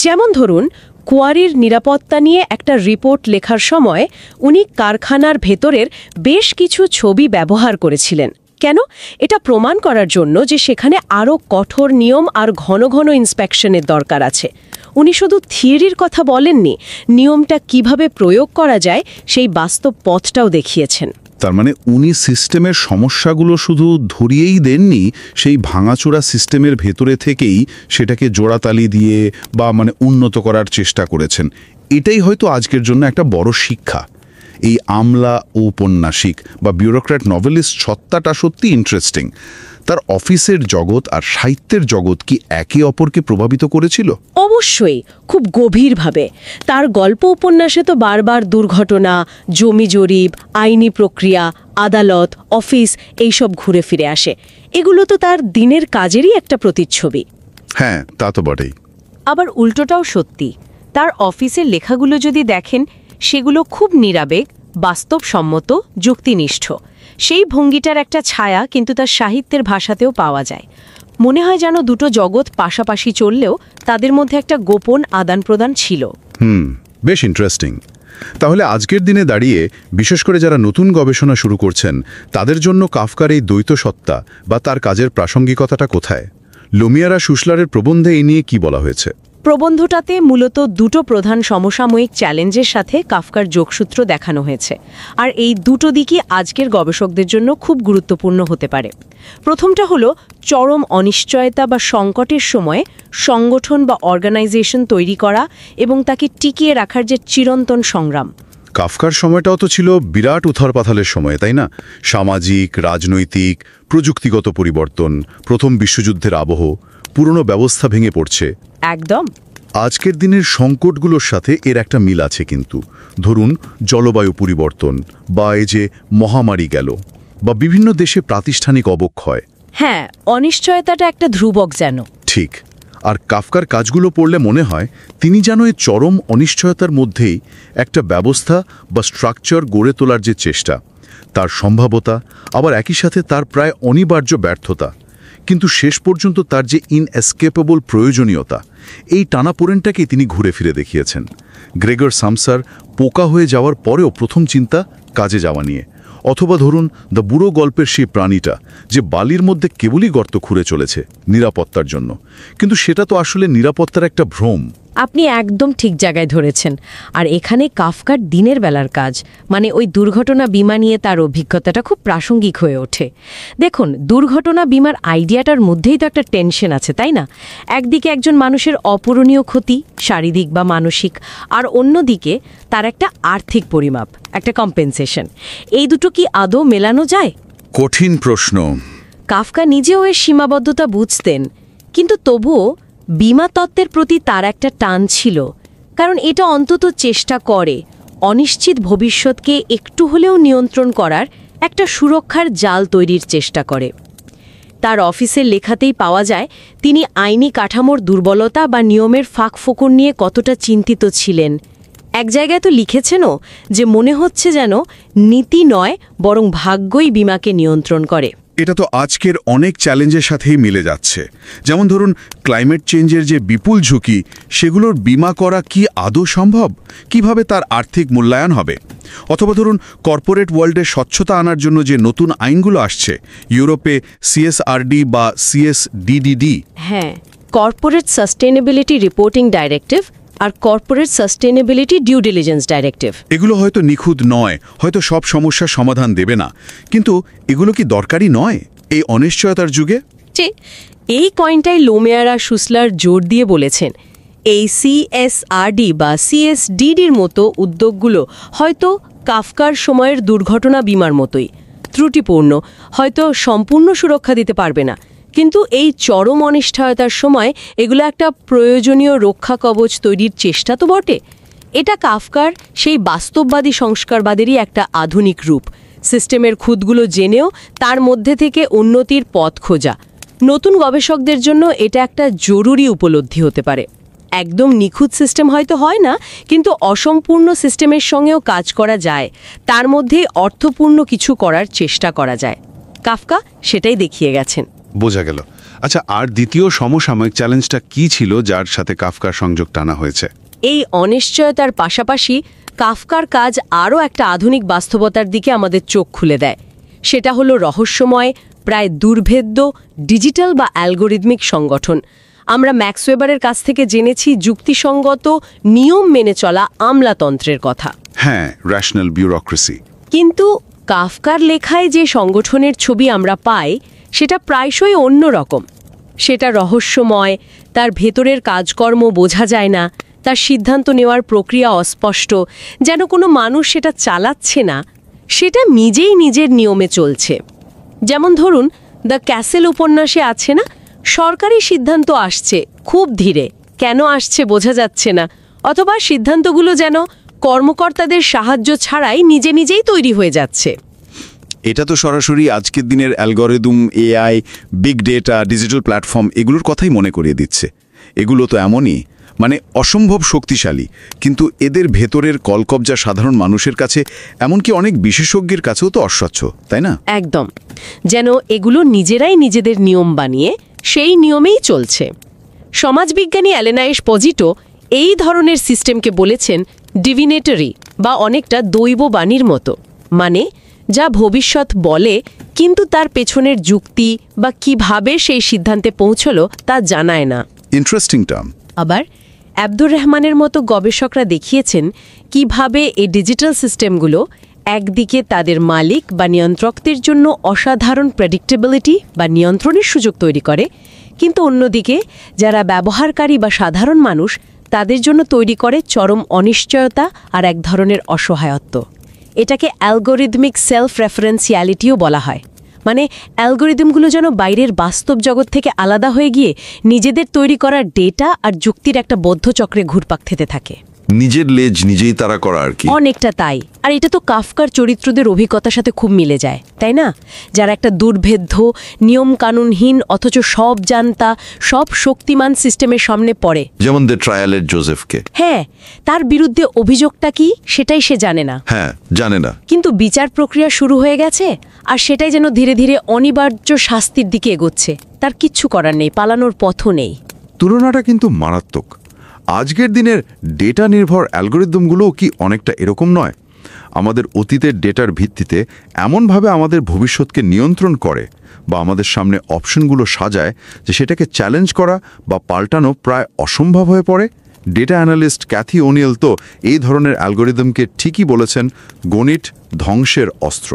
যেমন ধরুন কোয়ারির নিরাপত্তা নিয়ে একটা রিপোর্ট লেখার সময় উনি কারখানার ভেতরের বেশ কিছু ছবি ব্যবহার করেছিলেন। কেন? এটা প্রমাণ করার জন্য যে সেখানে আরও কঠোর নিয়ম আর ঘন ঘন ইন্সপেকশনের দরকার আছে। উনি শুধু থিওরির কথা বলেননি, নিয়মটা কিভাবে প্রয়োগ করা যায় সেই বাস্তব পথটাও দেখিয়েছেন। তার মানে উনি সিস্টেমের সমস্যাগুলো শুধু ধরিয়েই দেননি, সেই ভাঙাচোরা সিস্টেমের ভেতরে থেকেই সেটাকে জোড়াতালি দিয়ে বা উন্নত করার চেষ্টা করেছেন। এটাই হয়তো আজকের জন্য একটা বড় শিক্ষা। এই আমলা ঔপন্যাসিক বা বিউরোক্র্যাট নভেলিস্ট সত্তাটা সত্যি ইন্টারেস্টিং। তার অফিসের জগৎ আর সাহিত্যের জগৎ কি একে অপরকে প্রভাবিত করেছিল? অবশ্যই, খুব গভীরভাবে। তার গল্প উপন্যাসে তো বারবার দুর্ঘটনা, জমি জরিপ, আইনি প্রক্রিয়া, আদালত, অফিস এইসব ঘুরে ফিরে আসে। এগুলো তো তার দিনের কাজেরই একটা প্রতিচ্ছবি। হ্যাঁ, তা তো বটেই। আবার উল্টোটাও সত্যি। তার অফিসের লেখাগুলো যদি দেখেন, সেগুলো খুব নিরাবেগ, বাস্তবসম্মত, যুক্তিনিষ্ঠ। সেই ভঙ্গিটার একটা ছায়া কিন্তু তার সাহিত্যের ভাষাতেও পাওয়া যায়। মনে হয় যেন দুটো জগৎ পাশাপাশি চললেও তাদের মধ্যে একটা গোপন আদান প্রদান ছিল। বেশ ইন্টারেস্টিং। তাহলে আজকের দিনে দাঁড়িয়ে বিশেষ করে যারা নতুন গবেষণা শুরু করছেন তাদের জন্য কাফকার এই দ্বৈত সত্তা বা তার কাজের প্রাসঙ্গিকতাটা কোথায়? লুমিয়ারা শুসলারের প্রবন্ধে এই নিয়ে কি বলা হয়েছে? প্রবন্ধটাতে মূলত দুটো প্রধান সমসাময়িক চ্যালেঞ্জের সাথে কাফকার যোগসূত্র দেখানো হয়েছে, আর এই দুটো দিকই আজকের গবেষকদের জন্য খুব গুরুত্বপূর্ণ হতে পারে। প্রথমটা হলো চরম অনিশ্চয়তা বা সংকটের সময়ে সংগঠন বা অর্গানাইজেশন তৈরি করা এবং তাকে টিকিয়ে রাখার যে চিরন্তন সংগ্রাম। কাফকার সময়টাও তো ছিল বিরাট উথালপাথালের সময়, তাই না? সামাজিক, রাজনৈতিক, প্রযুক্তিগত পরিবর্তন, প্রথম বিশ্বযুদ্ধের আবহ, পুরনো ব্যবস্থা ভেঙে পড়ছে। একদম। আজকের দিনের সংকটগুলোর সাথে এর একটা মিল আছে কিন্তু। ধরুন জলবায়ু পরিবর্তন বা এই যে মহামারী গেল, বা বিভিন্ন দেশে প্রাতিষ্ঠানিক অবক্ষয়। হ্যাঁ, অনিশ্চয়তাটা একটা ধ্রুবক যেন। ঠিক। আর কাফকার কাজগুলো পড়লে মনে হয় তিনি যেন এই চরম অনিশ্চয়তার মধ্যেই একটা ব্যবস্থা বা স্ট্রাকচার গড়ে তোলার যে চেষ্টা, তার সম্ভাবতা, আবার একই সাথে তার প্রায় অনিবার্য ব্যর্থতা, কিন্তু শেষ পর্যন্ত তার যে ইনএসকেপেবল প্রয়োজনীয়তা, এই টানাপোড়েনটাকে তিনি ঘুরে ফিরে দেখিয়েছেন। গ্রেগর সামসার পোকা হয়ে যাওয়ার পরেও প্রথম চিন্তা কাজে যাওয়া নিয়ে, অথবা ধরুন দ্য বুড়ো গল্পের সেই প্রাণীটা যে বালির মধ্যে কেবলই গর্ত খুঁড়ে চলেছে নিরাপত্তার জন্য, কিন্তু সেটা তো আসলে নিরাপত্তার একটা ভ্রম। আপনি একদম ঠিক জায়গায় ধরেছেন। আর এখানে কাফকার দিনের বেলার কাজ, মানে ওই দুর্ঘটনা বিমা নিয়ে তার অভিজ্ঞতাটা খুব প্রাসঙ্গিক হয়ে ওঠে। দেখুন, দুর্ঘটনা বিমার আইডিয়াটার মধ্যেই তো একটা টেনশন আছে, তাই না? একদিকে একজন মানুষের অপূরণীয় ক্ষতি, শারীরিক বা মানসিক, আর অন্যদিকে তার একটা আর্থিক পরিমাপ, একটা কম্পেনসেশন। এই দুটো কি আদৌ মেলানো যায়? কঠিন প্রশ্ন। কাফকা নিজেও এর সীমাবদ্ধতা বুঝতেন, কিন্তু তবুও বিমা তত্ত্বের প্রতি তার একটা টান ছিল, কারণ এটা অন্তত চেষ্টা করে অনিশ্চিত ভবিষ্যৎকে একটু হলেও নিয়ন্ত্রণ করার একটা সুরক্ষার জাল তৈরির চেষ্টা করে। তার অফিসের লেখাতেই পাওয়া যায় তিনি আইনি কাঠামোর দুর্বলতা বা নিয়মের ফাঁকফোকর নিয়ে কতটা চিন্তিত ছিলেন। এক জায়গায় তো লিখেছেনও যে মনে হচ্ছে যেন নীতি নয় বরং ভাগ্যই বিমাকে নিয়ন্ত্রণ করে। এটা তো আজকের অনেক চ্যালেঞ্জের সাথেই মিলে যাচ্ছে। যেমন ধরুন ক্লাইমেট চেঞ্জের যে বিপুল ঝুঁকি, সেগুলোর বিমা করা কি আদৌ সম্ভব? কিভাবে তার আর্থিক মূল্যায়ন হবে? অথবা ধরুন কর্পোরেট ওয়ার্ল্ডে স্বচ্ছতা আনার জন্য যে নতুন আইনগুলো আসছে, ইউরোপে CSRD বা CSDDD। হ্যাঁ, কর্পোরেট সাস্টেনেবিলিটি রিপোর্টিং ডাইরেক্টিভ আর corporate sustainability due diligence directive. এগুলো হয়তো নিখুঁত নয়, হয়তো সব সমস্যার সমাধান দেবে না, কিন্তু এগুলো কি দরকারি নয় এই অনিশ্চয়তার যুগে? এই পয়েন্টটাই লোমেয়ার আর সুসলার জোর দিয়ে বলেছেন। এই CSRD বা CSDDর মতো উদ্যোগগুলো হয়তো কাফকার সময়ের দুর্ঘটনা বিমার মতোই ত্রুটিপূর্ণ, হয়তো সম্পূর্ণ সুরক্ষা দিতে পারবে না, কিন্তু এই চরম অনিশ্চয়তার সময় এগুলো একটা প্রয়োজনীয় রক্ষা কবচ তৈরির চেষ্টা তো বটে। এটা কাফকার সেই বাস্তববাদী সংস্কারবাদেরই একটা আধুনিক রূপ, সিস্টেমের খুঁতগুলো জেনেও তার মধ্যে থেকে উন্নতির পথ খোঁজা। নতুন গবেষকদের জন্য এটা একটা জরুরি উপলব্ধি হতে পারে। একদম নিখুঁত সিস্টেম হয়তো হয় না, কিন্তু অসম্পূর্ণ সিস্টেমের সঙ্গেও কাজ করা যায়, তার মধ্যে অর্থপূর্ণ কিছু করার চেষ্টা করা যায়। কাফকা সেটাই দেখিয়ে গেছেন। বোঝা গেল। আচ্ছা, আর দ্বিতীয় সমসাময়িক চ্যালেঞ্জটা কি ছিল যার সাথে কাফকার সংযোগ টানা হয়েছে? এই অনিশ্চয়তার পাশাপাশি কাফকার কাজ আরও একটা আধুনিক বাস্তবতার দিকে আমাদের চোখ খুলে দেয়। সেটা হলো রহস্যময়, প্রায় দুর্ভেদ্য ডিজিটাল বা অ্যালগোরিদমিক সংগঠন। আমরা ম্যাক্স ওয়েবারের কাছ থেকে জেনেছি যুক্তিসঙ্গত নিয়ম মেনে চলা আমলাতন্ত্রের কথা। হ্যাঁ, রেশনাল বিউরোক্রেসি। কিন্তু কাফকার লেখায় যে সংগঠনের ছবি আমরা পাই সেটা প্রায়শই অন্যরকম। সেটা রহস্যময়, তার ভেতরের কাজকর্ম বোঝা যায় না, তার সিদ্ধান্ত নেওয়ার প্রক্রিয়া অস্পষ্ট, যেন কোনো মানুষ সেটা চালাচ্ছে না, সেটা নিজেই নিজের নিয়মে চলছে। যেমন ধরুন দ্য ক্যাসেল উপন্যাসে আছে না, সরকারি সিদ্ধান্ত আসছে খুব ধীরে, কেন আসছে বোঝা যাচ্ছে না, অথবা সিদ্ধান্তগুলো যেন কর্মকর্তাদের সাহায্য ছাড়াই নিজে নিজেই তৈরি হয়ে যাচ্ছে। এটা তো সরাসরি আজকের দিনের algorithm, AI, big data, digital platform এগুলোর কথাই মনে করিয়ে দিচ্ছে। এগুলো তো এমনই, মানে অসম্ভব শক্তিশালী, কিন্তু এদের ভেতরের কলকবজা সাধারণ মানুষের কাছে, এমনকি অনেক বিশেষজ্ঞের কাছেও তো অস্বচ্ছ, তাই না? একদম, যেন এগুলো নিজেরাই নিজেদের নিয়ম বানিয়ে সেই নিয়মেই চলছে। সমাজবিজ্ঞানী অ্যালেনা এসপোজিটো এই ধরনের সিস্টেমকে বলেছেন ডিভিনেটরি বা অনেকটা দৈববাণীর মতো, মানে যা ভবিষ্যৎ বলে কিন্তু তার পেছনের যুক্তি বা কিভাবে সেই সিদ্ধান্তে পৌঁছলো তা জানায় না। Interesting term. আবার আব্দুর রহমানের মতো গবেষকরা দেখিয়েছেন কিভাবে এই ডিজিটাল সিস্টেমগুলো একদিকে তাদের মালিক বা নিয়ন্ত্রকদের জন্য অসাধারণ প্রেডিক্টেবিলিটি বা নিয়ন্ত্রণের সুযোগ তৈরি করে, কিন্তু অন্যদিকে যারা ব্যবহারকারী বা সাধারণ মানুষ তাদের জন্য তৈরি করে চরম অনিশ্চয়তা আর এক ধরনের অসহায়ত্ব। এটাকে অ্যালগোরিদমিক সেলফ রেফারেন্সিয়ালিটিও বলা হয়, মানে অ্যালগোরিদমগুলো যেন বাইরের বাস্তব জগৎ থেকে আলাদা হয়ে গিয়ে নিজেদের তৈরি করা ডেটা আর যুক্তির একটা বদ্ধ চক্রে ঘুরপাক খেতে থাকে। নিজের লেজ নিজেই তারা করা আর কি। অনেকটা তাই। আর এটা তো কাফকার চরিত্রদের অভিজ্ঞতার সাথে খুব মিলে যায়, তাই না? যারা একটা দুর্ভেদ্য, নিয়মকানুনহীন অথচ সব জানতা, সব শক্তিমান সিস্টেমের সামনে পড়ে। যেমন দ্য ট্রায়ালের জোসেফকে। হ্যাঁ, তার বিরুদ্ধে অভিযোগটা কি সেটাই সে জানে না। হ্যাঁ, জানে না, কিন্তু বিচার প্রক্রিয়া শুরু হয়ে গেছে, আর সেটাই যেন ধীরে ধীরে অনিবার্য শাস্তির দিকে এগোচ্ছে। তার কিচ্ছু করার নেই, পালানোর পথও নেই। তুলনাটা কিন্তু মারাত্মক। আজকের দিনের ডেটা নির্ভর অ্যালগোরিদমগুলোও কি অনেকটা এরকম নয়? আমাদের অতীতের ডেটার ভিত্তিতে এমনভাবে আমাদের ভবিষ্যৎকে নিয়ন্ত্রণ করে বা আমাদের সামনে অপশনগুলো সাজায় যে সেটাকে চ্যালেঞ্জ করা বা পাল্টানো প্রায় অসম্ভব হয়ে পড়ে। ডেটা অ্যানালিস্ট ক্যাথি ওনিয়েল তো এই ধরনের অ্যালগোরিদমকে ঠিকই বলেছেন গণিত ধ্বংসের অস্ত্র,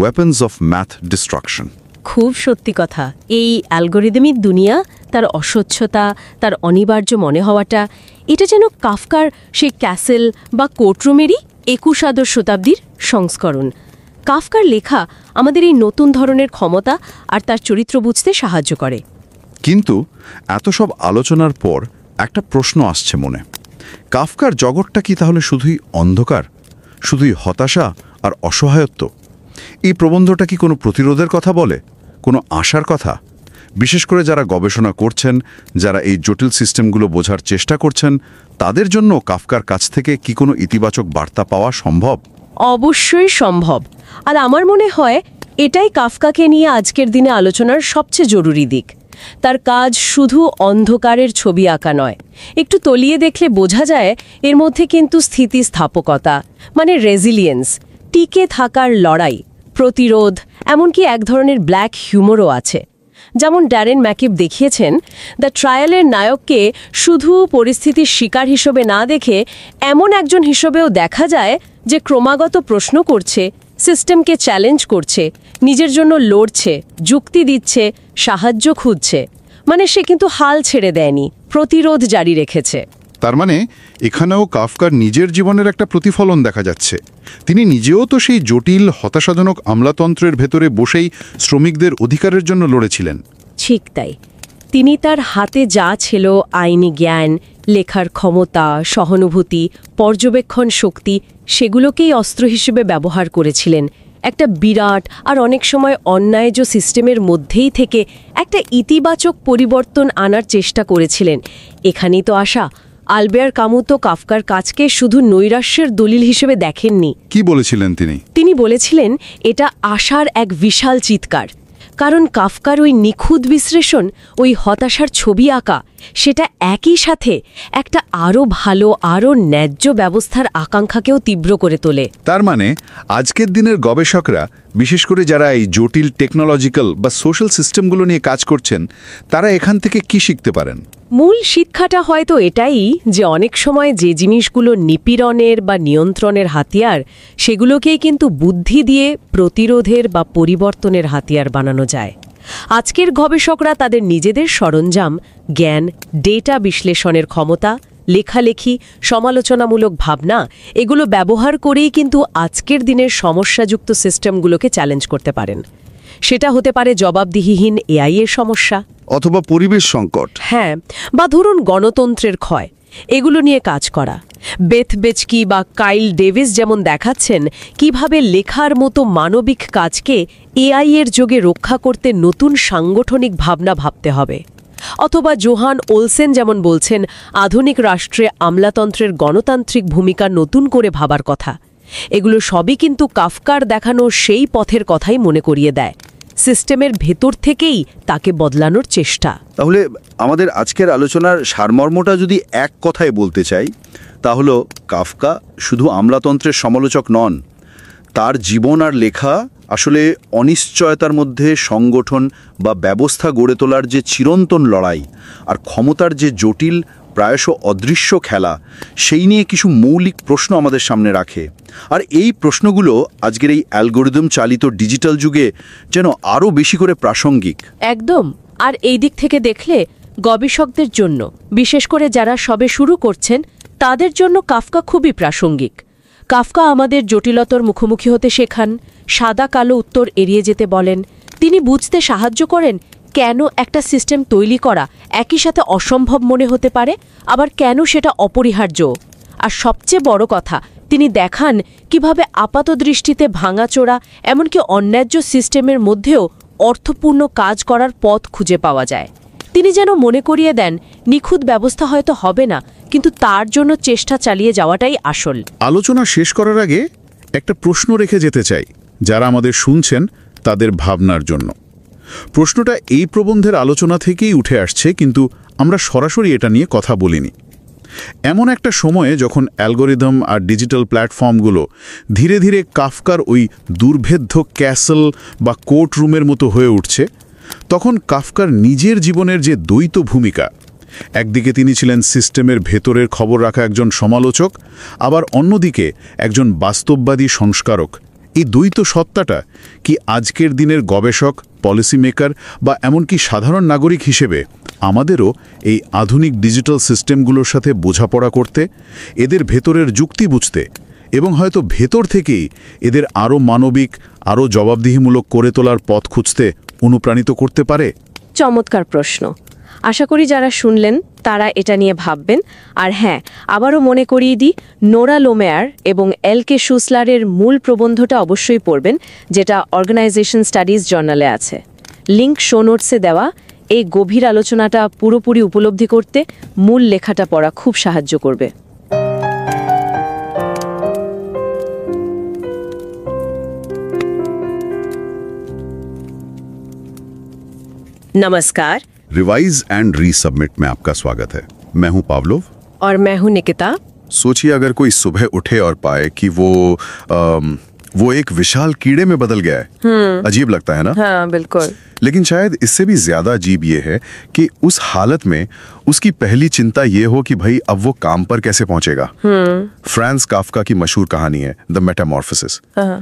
ওয়েপন্স অফ ম্যাথ ডিস্ট্রাকশন। খুব সত্যি কথা। এই অ্যালগোরিদমিক দুনিয়া, তার অস্বচ্ছতা, তার অনিবার্য মনে হওয়াটা, এটা যেন কাফকার সেই ক্যাসেল বা কোর্টরুমেরই 21 শতাব্দীর সংস্করণ। কাফকার লেখা আমাদের এই নতুন ধরনের ক্ষমতা আর তার চরিত্র বুঝতে সাহায্য করে। কিন্তু এত সব আলোচনার পর একটা প্রশ্ন আসছে মনে, কাফকার জগৎটা কি তাহলে শুধুই অন্ধকার, শুধুই হতাশা আর অসহায়ত্ব? এই প্রবন্ধটা কি কোনো প্রতিরোধের কথা বলে, কোনো আশার কথা? বিশেষ করে যারা গবেষণা করছেন, যারা এই জটিল সিস্টেমগুলো বোঝার চেষ্টা করছেন, তাদের জন্য কাফকার কাছ থেকে কি কোনো ইতিবাচক বার্তা পাওয়া সম্ভব? অবশ্যই সম্ভব। আর আমার মনে হয় এটাই কাফকাকে নিয়ে আজকের দিনে আলোচনার সবচেয়ে জরুরি দিক। তার কাজ শুধু অন্ধকারের ছবি আঁকা নয়, একটু তলিয়ে দেখলে বোঝা যায় এর মধ্যে কিন্তু স্থিতিস্থাপকতা, মানে রেজিলিয়েন্স, টিকে থাকার লড়াই, প্রতিরোধ, এমনকি এক ধরনের ব্ল্যাক হিউমরও আছে। যেমন ড্যারেন ম্যাকিব দেখিয়েছেন, দ্য ট্রায়ালের নায়ককে শুধু পরিস্থিতির শিকার হিসেবে না দেখে এমন একজন হিসেবেও দেখা যায় যে ক্রমাগত প্রশ্ন করছে, সিস্টেমকে চ্যালেঞ্জ করছে, নিজের জন্য লড়ছে, যুক্তি দিচ্ছে, সাহায্য খুঁজছে। মানে সে কিন্তু হাল ছেড়ে দেয়নি, প্রতিরোধ জারি রেখেছে। তার মানে এখানেও কাফকার নিজের জীবনের একটা প্রতিফলন দেখা যাচ্ছে। তিনি নিজেও তো সেই জটিল হতাশাজনক আমলাতন্ত্রের ভেতরে বসেই শ্রমিকদের অধিকারের জন্য লড়েছিলেন। ঠিক তাই। তিনি তার হাতে যা ছিল, আইনি জ্ঞান, লেখার ক্ষমতা, সহানুভূতি, পর্যবেক্ষণ শক্তি, সেগুলোকেই অস্ত্র হিসেবে ব্যবহার করেছিলেন। একটা বিরাট আর অনেক সময় অন্যায়জ সিস্টেমের মধ্যেই থেকে একটা ইতিবাচক পরিবর্তন আনার চেষ্টা করেছিলেন। এখানেই তো আশা। আলবেয়ার কামু তো কাফকার কাজকে শুধু নৈরাশ্যের দলিল হিসেবে দেখেননি। কি বলেছিলেন তিনি? তিনি বলেছিলেন এটা আশার এক বিশাল চিৎকার। কারণ কাফকার ওই নিখুঁত বিশ্লেষণ, ওই হতাশার ছবি আঁকা, সেটা একই সাথে একটা আরও ভালো, আরও ন্যায্য ব্যবস্থার আকাঙ্ক্ষাকেও তীব্র করে তোলে। তার মানে আজকের দিনের গবেষকরা, বিশেষ করে যারা এই জটিল টেকনোলজিক্যাল বা সোশ্যাল সিস্টেমগুলো নিয়ে কাজ করছেন, তারা এখান থেকে কি শিখতে পারেন? মূল শিক্ষাটা হয়তো এটাই যে অনেক সময় যে জিনিসগুলো নিপীড়নের বা নিয়ন্ত্রণের হাতিয়ার, সেগুলোকেই কিন্তু বুদ্ধি দিয়ে প্রতিরোধের বা পরিবর্তনের হাতিয়ার বানানো যায়। আজকের গবেষকরা তাদের নিজেদের সরঞ্জাম, জ্ঞান, ডেটা বিশ্লেষণের ক্ষমতা, লেখালেখি, সমালোচনামূলক ভাবনা, এগুলো ব্যবহার করেই কিন্তু আজকের দিনের সমস্যাযুক্ত সিস্টেমগুলোকে চ্যালেঞ্জ করতে পারেন। সেটা হতে পারে জবাবদিহিহীন এআই এর সমস্যা, অথবা পরিবেশ সংকট, হ্যাঁ, বা ধরুন গণতন্ত্রের ক্ষয়, এগুলো নিয়ে কাজ করা। বেথ বেচকি বা কাইল ডেভিস যেমন দেখাচ্ছেন কিভাবে লেখার মতো মানবিক কাজকে এআই এর যোগে রক্ষা করতে নতুন সাংগঠনিক ভাবনা ভাবতে হবে। অথবা জোহান ওলসেন যেমন বলছেন আধুনিক রাষ্ট্রে আমলাতন্ত্রের গণতান্ত্রিক ভূমিকা নতুন করে ভাবার কথা। এগুলো সবই কিন্তু কাফকার দেখানো সেই পথের কথাই মনে করিয়ে দেয়, সিস্টেমের ভেতর থেকেই তাকে বদলানোর চেষ্টা। তাহলে আমাদের আজকের আলোচনার সারমর্মটা যদি এক কথায় বলতে চাই, তা হলো কাফকা শুধু আমলাতন্ত্রের সমালোচক নন, তার জীবন আর লেখা আসলে অনিশ্চয়তার মধ্যে সংগঠন বা ব্যবস্থা গড়ে তোলার যে চিরন্তন লড়াই আর ক্ষমতার যে জটিল, প্রায়শ অদৃশ্য খেলা, সেই নিয়ে কিছু মৌলিক প্রশ্ন আমাদের সামনে রাখে। আর এই প্রশ্নগুলো আজকের এই অ্যালগোরিদম চালিত ডিজিটাল যুগে যেন আরও বেশি করে প্রাসঙ্গিক। একদম। আর এই দিক থেকে দেখলে গবেষকদের জন্য, বিশেষ করে যারা সবে শুরু করছেন, তাদের জন্য কাফকা খুবই প্রাসঙ্গিক। কাফকা আমাদের জটিলতার মুখোমুখি হতে শেখান, সাদা কালো উত্তর এড়িয়ে যেতে বলেন। তিনি বুঝতে সাহায্য করেন কেন একটা সিস্টেম তৈরি করা একই সাথে অসম্ভব মনে হতে পারে, আবার কেন সেটা অপরিহার্য। আর সবচেয়ে বড় কথা, তিনি দেখান কিভাবে আপাতদৃষ্টিতে ভাঙাচোরা, এমনকি অন্যায্য সিস্টেমের মধ্যেও অর্থপূর্ণ কাজ করার পথ খুঁজে পাওয়া যায়। তিনি যেন মনে করিয়ে দেন নিখুঁত ব্যবস্থা হয়তো হবে না, কিন্তু তার জন্য চেষ্টা চালিয়ে যাওয়াটাই আসল। আলোচনা শেষ করার আগে একটা প্রশ্ন রেখে যেতে চাই, যারা আমাদের শুনছেন তাদের ভাবনার জন্য। প্রশ্নটা এই প্রবন্ধের আলোচনা থেকেই উঠে আসছে, কিন্তু আমরা সরাসরি এটা নিয়ে কথা বলিনি। এমন একটা সময়ে যখন অ্যালগোরিদম আর ডিজিটাল প্ল্যাটফর্মগুলো ধীরে ধীরে কাফকার ওই দুর্ভেদ্য ক্যাসল বা কোর্ট রুমের মতো হয়ে উঠছে, তখন কাফকার নিজের জীবনের যে দ্বৈত ভূমিকা, একদিকে তিনি ছিলেন সিস্টেমের ভেতরের খবর রাখা একজন সমালোচক, আবার অন্যদিকে একজন বাস্তববাদী সংস্কারক, এই দ্বৈত সত্তাটা কি আজকের দিনের গবেষক, পলিসি মেকার বা এমনকি সাধারণ নাগরিক হিসেবে আমাদেরও এই আধুনিক ডিজিটাল সিস্টেমগুলোর সাথে বোঝাপড়া করতে, এদের ভেতরের যুক্তি বুঝতে এবং হয়তো ভেতর থেকেই এদের আরও মানবিক, আরও জবাবদিহিমূলক করে তোলার পথ খুঁজতে অনুপ্রাণিত করতে পারে? চমৎকার প্রশ্ন। আশা করি যারা শুনলেন তারা এটা নিয়ে ভাববেন। আর হ্যাঁ, আবারও মনে করিয়ে দিই, নোরা লোমেয়ার এবং এলকে শুসলারের মূল প্রবন্ধটা অবশ্যই পড়বেন, যেটা অর্গানাইজেশন স্টাডিজ জার্নালে আছে। লিঙ্ক শো নোটসে দেওয়া। এই গভীর আলোচনাটা পুরোপুরি উপলব্ধি করতে মূল লেখাটা পড়া খুব সাহায্য করবে। नमस्कार। रिवाइज एंड रीसबमिट में आपका स्वागत है। मैं हूं पावलोव और मैं हूं निकिता। सोचिए अगर कोई सुबह उठे और पाए कि वो एक विशाल कीड़े में बदल गया है। अजीब लगता है ना? हाँ, बिल्कुल। लेकिन शायद इससे भी ज्यादा अजीब ये है कि उस हालत में उसकी पहली चिंता ये हो कि भाई अब वो काम पर कैसे पहुंचेगा। फ्रांस काफका की मशहूर कहानी है द मेटामॉर्फोसिस।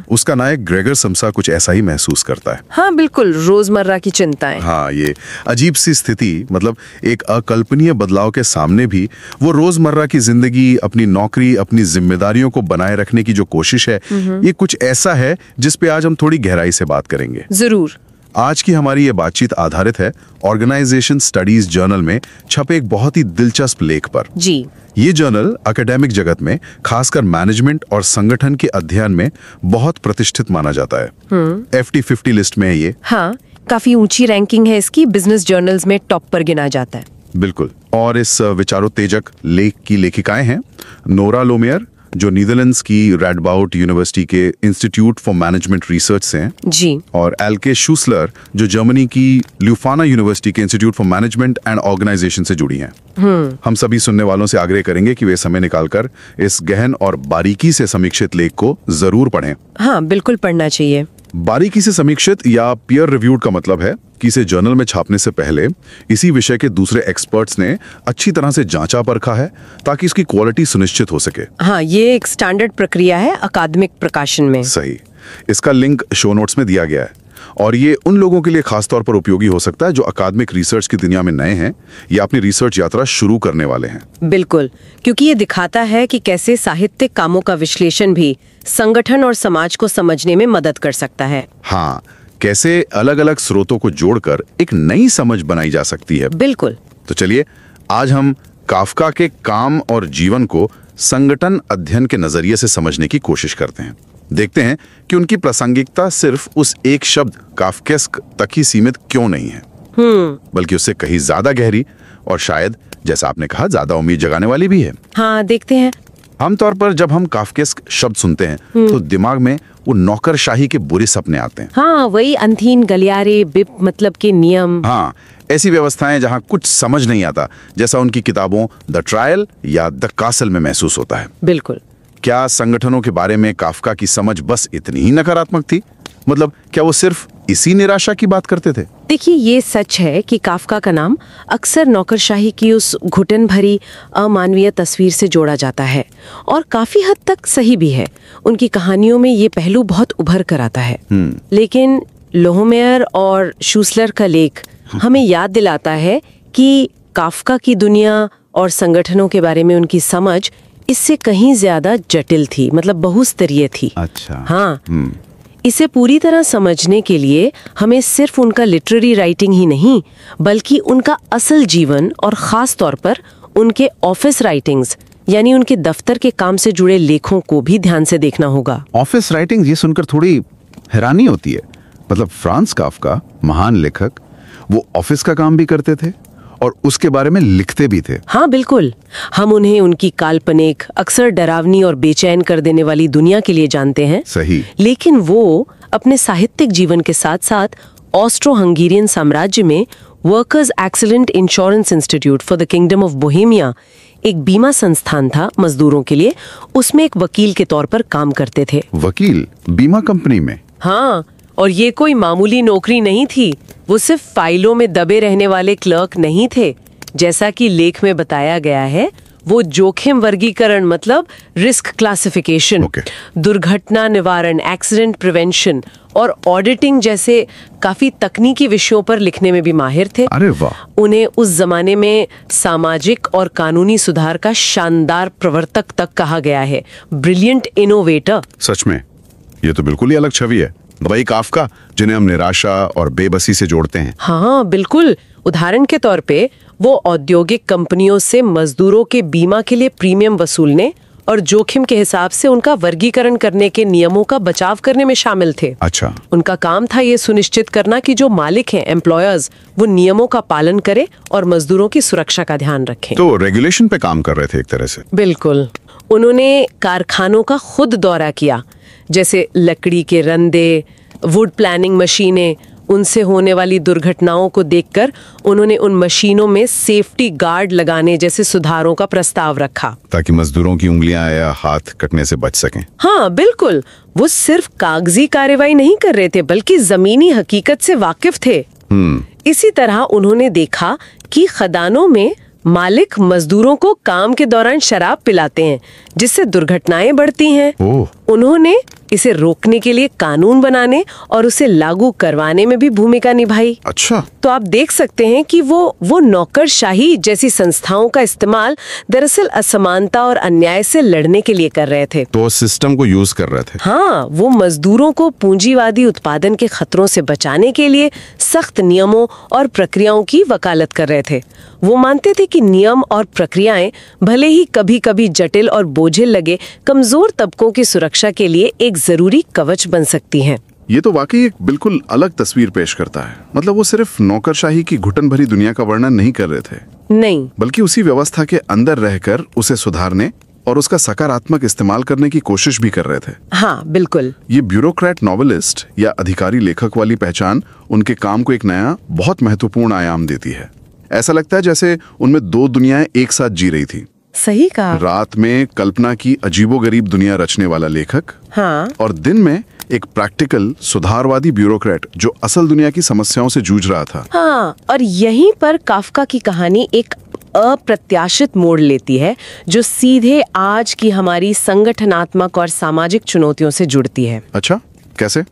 उसका नायक ग्रेगर समसा कुछ ऐसा ही महसूस करता है। हाँ बिल्कुल, रोजमर्रा की चिंताएं। हाँ, ये अजीब सी स्थिति, मतलब एक अकल्पनीय बदलाव के सामने भी वो रोजमर्रा की जिंदगी, अपनी नौकरी, अपनी जिम्मेदारियों को बनाए रखने की जो कोशिश है, ये कुछ ऐसा है जिस पे आज हम थोड़ी गहराई से बात करेंगे। जरूर। आज की हमारी ये बातचीत आधारित है ऑर्गेनाइजेशन स्टडीज जर्नल में छपे एक बहुत ही दिलचस्प लेख पर। जी। ये जर्नल एकेडमिक जगत में, खासकर मैनेजमेंट और संगठन के अध्ययन में बहुत प्रतिष्ठित माना जाता है। FT50 लिस्ट में है ये। हाँ, काफी ऊंची रैंकिंग है इसकी, बिजनेस जर्नल्स में टॉप पर गिना जाता है। बिल्कुल। और इस विचारोत्तेजक लेख की लेखिकाएं हैं नोरा लोमेयर, जो नीदरलैंड्स की रैडबाउट यूनिवर्सिटी के इंस्टीट्यूट फॉर मैनेजमेंट रिसर्च से हैं। जी। और एल्के शुसलर, जो जर्मनी की ल्यूफाना यूनिवर्सिटी के Institute for Management and Organization से जुड़ी हैं। हम सभी सुनने वालों से आग्रह करेंगे कि वे समय निकालकर इस गहन और बारीकी से समीक्षित लेख को जरूर पढ़ें। हाँ, बिल्कुल पढ़ना चाहिए। बारीकी से समीक्षित या पीयर रिव्यूड का मतलब है कि इसे जर्नल में छापने से पहले इसी विषय के दूसरे एक्सपर्ट्स ने अच्छी तरह से जांचा परखा है, ताकि इसकी क्वालिटी सुनिश्चित हो सके। हाँ, ये एक स्टैंडर्ड प्रक्रिया है अकादमिक प्रकाशन में। सही। इसका लिंक शो नोट्स में दिया गया है और ये उन लोगों के लिए खास तौर पर उपयोगी हो सकता है जो अकादमिक रिसर्च की दुनिया में नए हैं या अपनी रिसर्च यात्रा शुरू करने वाले हैं। बिल्कुल, क्योंकि ये दिखाता है कि कैसे साहित्यिक कामों का विश्लेषण भी संगठन और समाज को समझने में मदद कर सकता है। हाँ, कैसे अलग अलग स्रोतों को जोड़कर एक नई समझ बनाई जा सकती है। बिल्कुल। तो चलिए आज हम काफका के काम और जीवन को संगठन अध्ययन के नजरिए से समझने की कोशिश करते हैं। देखते हैं कि उनकी प्रासंगिकता सिर्फ उस एक शब्द काफकेस्क तक ही सीमित क्यों नहीं है, बल्कि उससे कहीं ज्यादा गहरी और शायद, जैसा आपने कहा, ज्यादा उम्मीद जगाने वाली भी है। हाँ, देखते हैं। आमतौर पर जब हम काफकेस्क शब्द सुनते हैं तो दिमाग में वो नौकरशाही के बुरे सपने आते हैं। हाँ, वही अंधीन गलियारे, बिप मतलब के नियम। हाँ, ऐसी व्यवस्थाएं जहां कुछ समझ नहीं आता, जैसा उनकी किताबों द ट्रायल या द कासल में महसूस होता है। बिल्कुल। क्या संगठनों के बारे में काफका की समझ बस इतनी ही नकारात्मक थी? मतलब क्या वो सिर्फ इसी निराशा की बात करते थे? देखिए, ये सच है कि काफका का नाम अक्सर नौकरशाही की उस घुटन भरी अमानवीय तस्वीर से जोड़ा जाता है, और काफी हद तक सही भी है। उनकी कहानियों में ये पहलू बहुत उभर कर आता है। लेकिन लोमेयर और शुसलर का लेख हमें याद दिलाता है कि काफका की दुनिया और संगठनों के बारे में उनकी समझ इससे कहीं ज्यादा जटिल थी, मतलब बहुस्तरीय थी। अच्छा। हाँ, इसे पूरी तरह समझने के लिए हमें सिर्फ उनका लिटरेरी राइटिंग ही नहीं, बल्कि उनका असल जीवन और खास तौर पर उनके ऑफिस राइटिंग्स, यानी उनके दफ्तर के काम से जुड़े लेखों को भी ध्यान से देखना होगा। ऑफिस राइटिंग, ये सुनकर थोड़ी हैरानी होती है। मतलब फ्रांस काफका, महान लेखक, वो ऑफिस का काम भी करते थे और उसके बारे में लिखते भी थे। हाँ बिल्कुल, हम उन्हें उनकी काल्पनिक, अक्सर डरावनी और बेचैन कर देने वाली दुनिया के लिए जानते हैं। सही। लेकिन वो अपने साहित्यिक जीवन के साथ साथ ऑस्ट्रो हंगेरियन साम्राज्य में workers accident insurance institute for the kingdom of Bohemia एक बीमा संस्थान था मजदूरों के लिए। उसमें एक वकील के तौर पर काम करते थे। वकील बीमा कंपनी में? हाँ, और ये कोई मामूली नौकरी नहीं थी। वो सिर्फ फाइलों में दबे रहने वाले क्लर्क नहीं थे। जैसा कि लेख में बताया गया है, वो जोखिम वर्गीकरण मतलब रिस्क क्लासिफिकेशन, दुर्घटना निवारण, एक्सीडेंट प्रिवेंशन और ऑडिटिंग जैसे काफी तकनीकी विषयों पर लिखने में भी माहिर थे। अरे वाह! उन्हें उस जमाने में सामाजिक और कानूनी सुधार का शानदार प्रवर्तक तक कहा गया है। Brilliant innovator. सच में ये तो बिल्कुल ही अलग छवि है। वही काफका जिन्हें हम निराशा और बेबसी से जोड़ते हैं। हाँ बिल्कुल। उदाहरण के तौर पे वो औद्योगिक कंपनियों से मजदूरों के बीमा के लिए प्रीमियम वसूलने और जोखिम के हिसाब से उनका वर्गीकरण करने के नियमों का बचाव करने में शामिल थे। अच्छा। उनका काम था ये सुनिश्चित करना कि जो मालिक हैं, एम्प्लॉयर्स, वो नियमों का पालन करें और मजदूरों की सुरक्षा का ध्यान रखें। तो रेगुलेशन पे काम कर रहे थे एक तरह से। बिल्कुल। उन्होंने कारखानों का खुद दौरा किया, जैसे लकड़ी के रंदे, वुड प्लानिंग मशीनें। उनसे होने वाली दुर्घटनाओं को देखकर उन्होंने उन मशीनों में सेफ्टी गार्ड लगाने जैसे सुधारों का प्रस्ताव रखा, ताकि मजदूरों की उंगलियां या हाथ कटने से बच सकें। हाँ बिल्कुल। वो सिर्फ कागजी कार्रवाई नहीं कर रहे थे, बल्कि जमीनी हकीकत से वाकिफ थे। इसी तरह उन्होंने देखा कि खदानों में मालिक मजदूरों को काम के दौरान शराब पिलाते हैं, जिससे दुर्घटनाएं बढ़ती हैं। उन्होंने इसे रोकने के लिए कानून बनाने और उसे लागू करवाने में भी भूमिका निभाई। अच्छा। तो आप देख सकते हैं कि वो नौकरशाही जैसी संस्थाओं का इस्तेमाल दरअसल असमानता और अन्याय से लड़ने के लिए कर रहे थे। तो सिस्टम को यूज कर रहे थे। हाँ, वो मजदूरों को पूंजीवादी उत्पादन के खतरों से बचाने के लिए सख्त नियमों और प्रक्रियाओं की वकालत कर रहे थे। वो मानते थे कि नियम और प्रक्रियाएं भले ही कभी कभी जटिल और बोझिल लगे, कमजोर तबकों की सुरक्षा के लिए एक जरूरी कवच बन सकती हैं। ये तो वाकई एक बिल्कुल अलग तस्वीर पेश करता है। मतलब वो सिर्फ नौकरशाही की घुटन भरी दुनिया का वर्णन नहीं कर रहे थे, नहीं, बल्कि उसी व्यवस्था के अंदर रहकर उसे सुधारने और उसका सकारात्मक इस्तेमाल करने की कोशिश भी कर रहे थे। हाँ बिल्कुल। ये ब्यूरोक्रेट नॉवेलिस्ट या अधिकारी लेखक वाली पहचान उनके काम को एक नया, बहुत महत्वपूर्ण आयाम देती है। ऐसा लगता है जैसे उनमें दो दुनियाएं एक साथ जी रही थी। सही कहा। रात में कल्पना की अजीबोगरीब दुनिया रचने वाला लेखक, हाँ, और दिन में एक प्रैक्टिकल सुधारवादी ब्यूरोक्रेट जो असल दुनिया की समस्याओं से जूझ रहा था। हाँ, और यहीं पर काफका की कहानी एक अप्रत्याशित मोड़ लेती है, जो सीधे आज की हमारी संगठनात्मक और सामाजिक चुनौतियों से जुड़ती है। अच्छा, कैसे?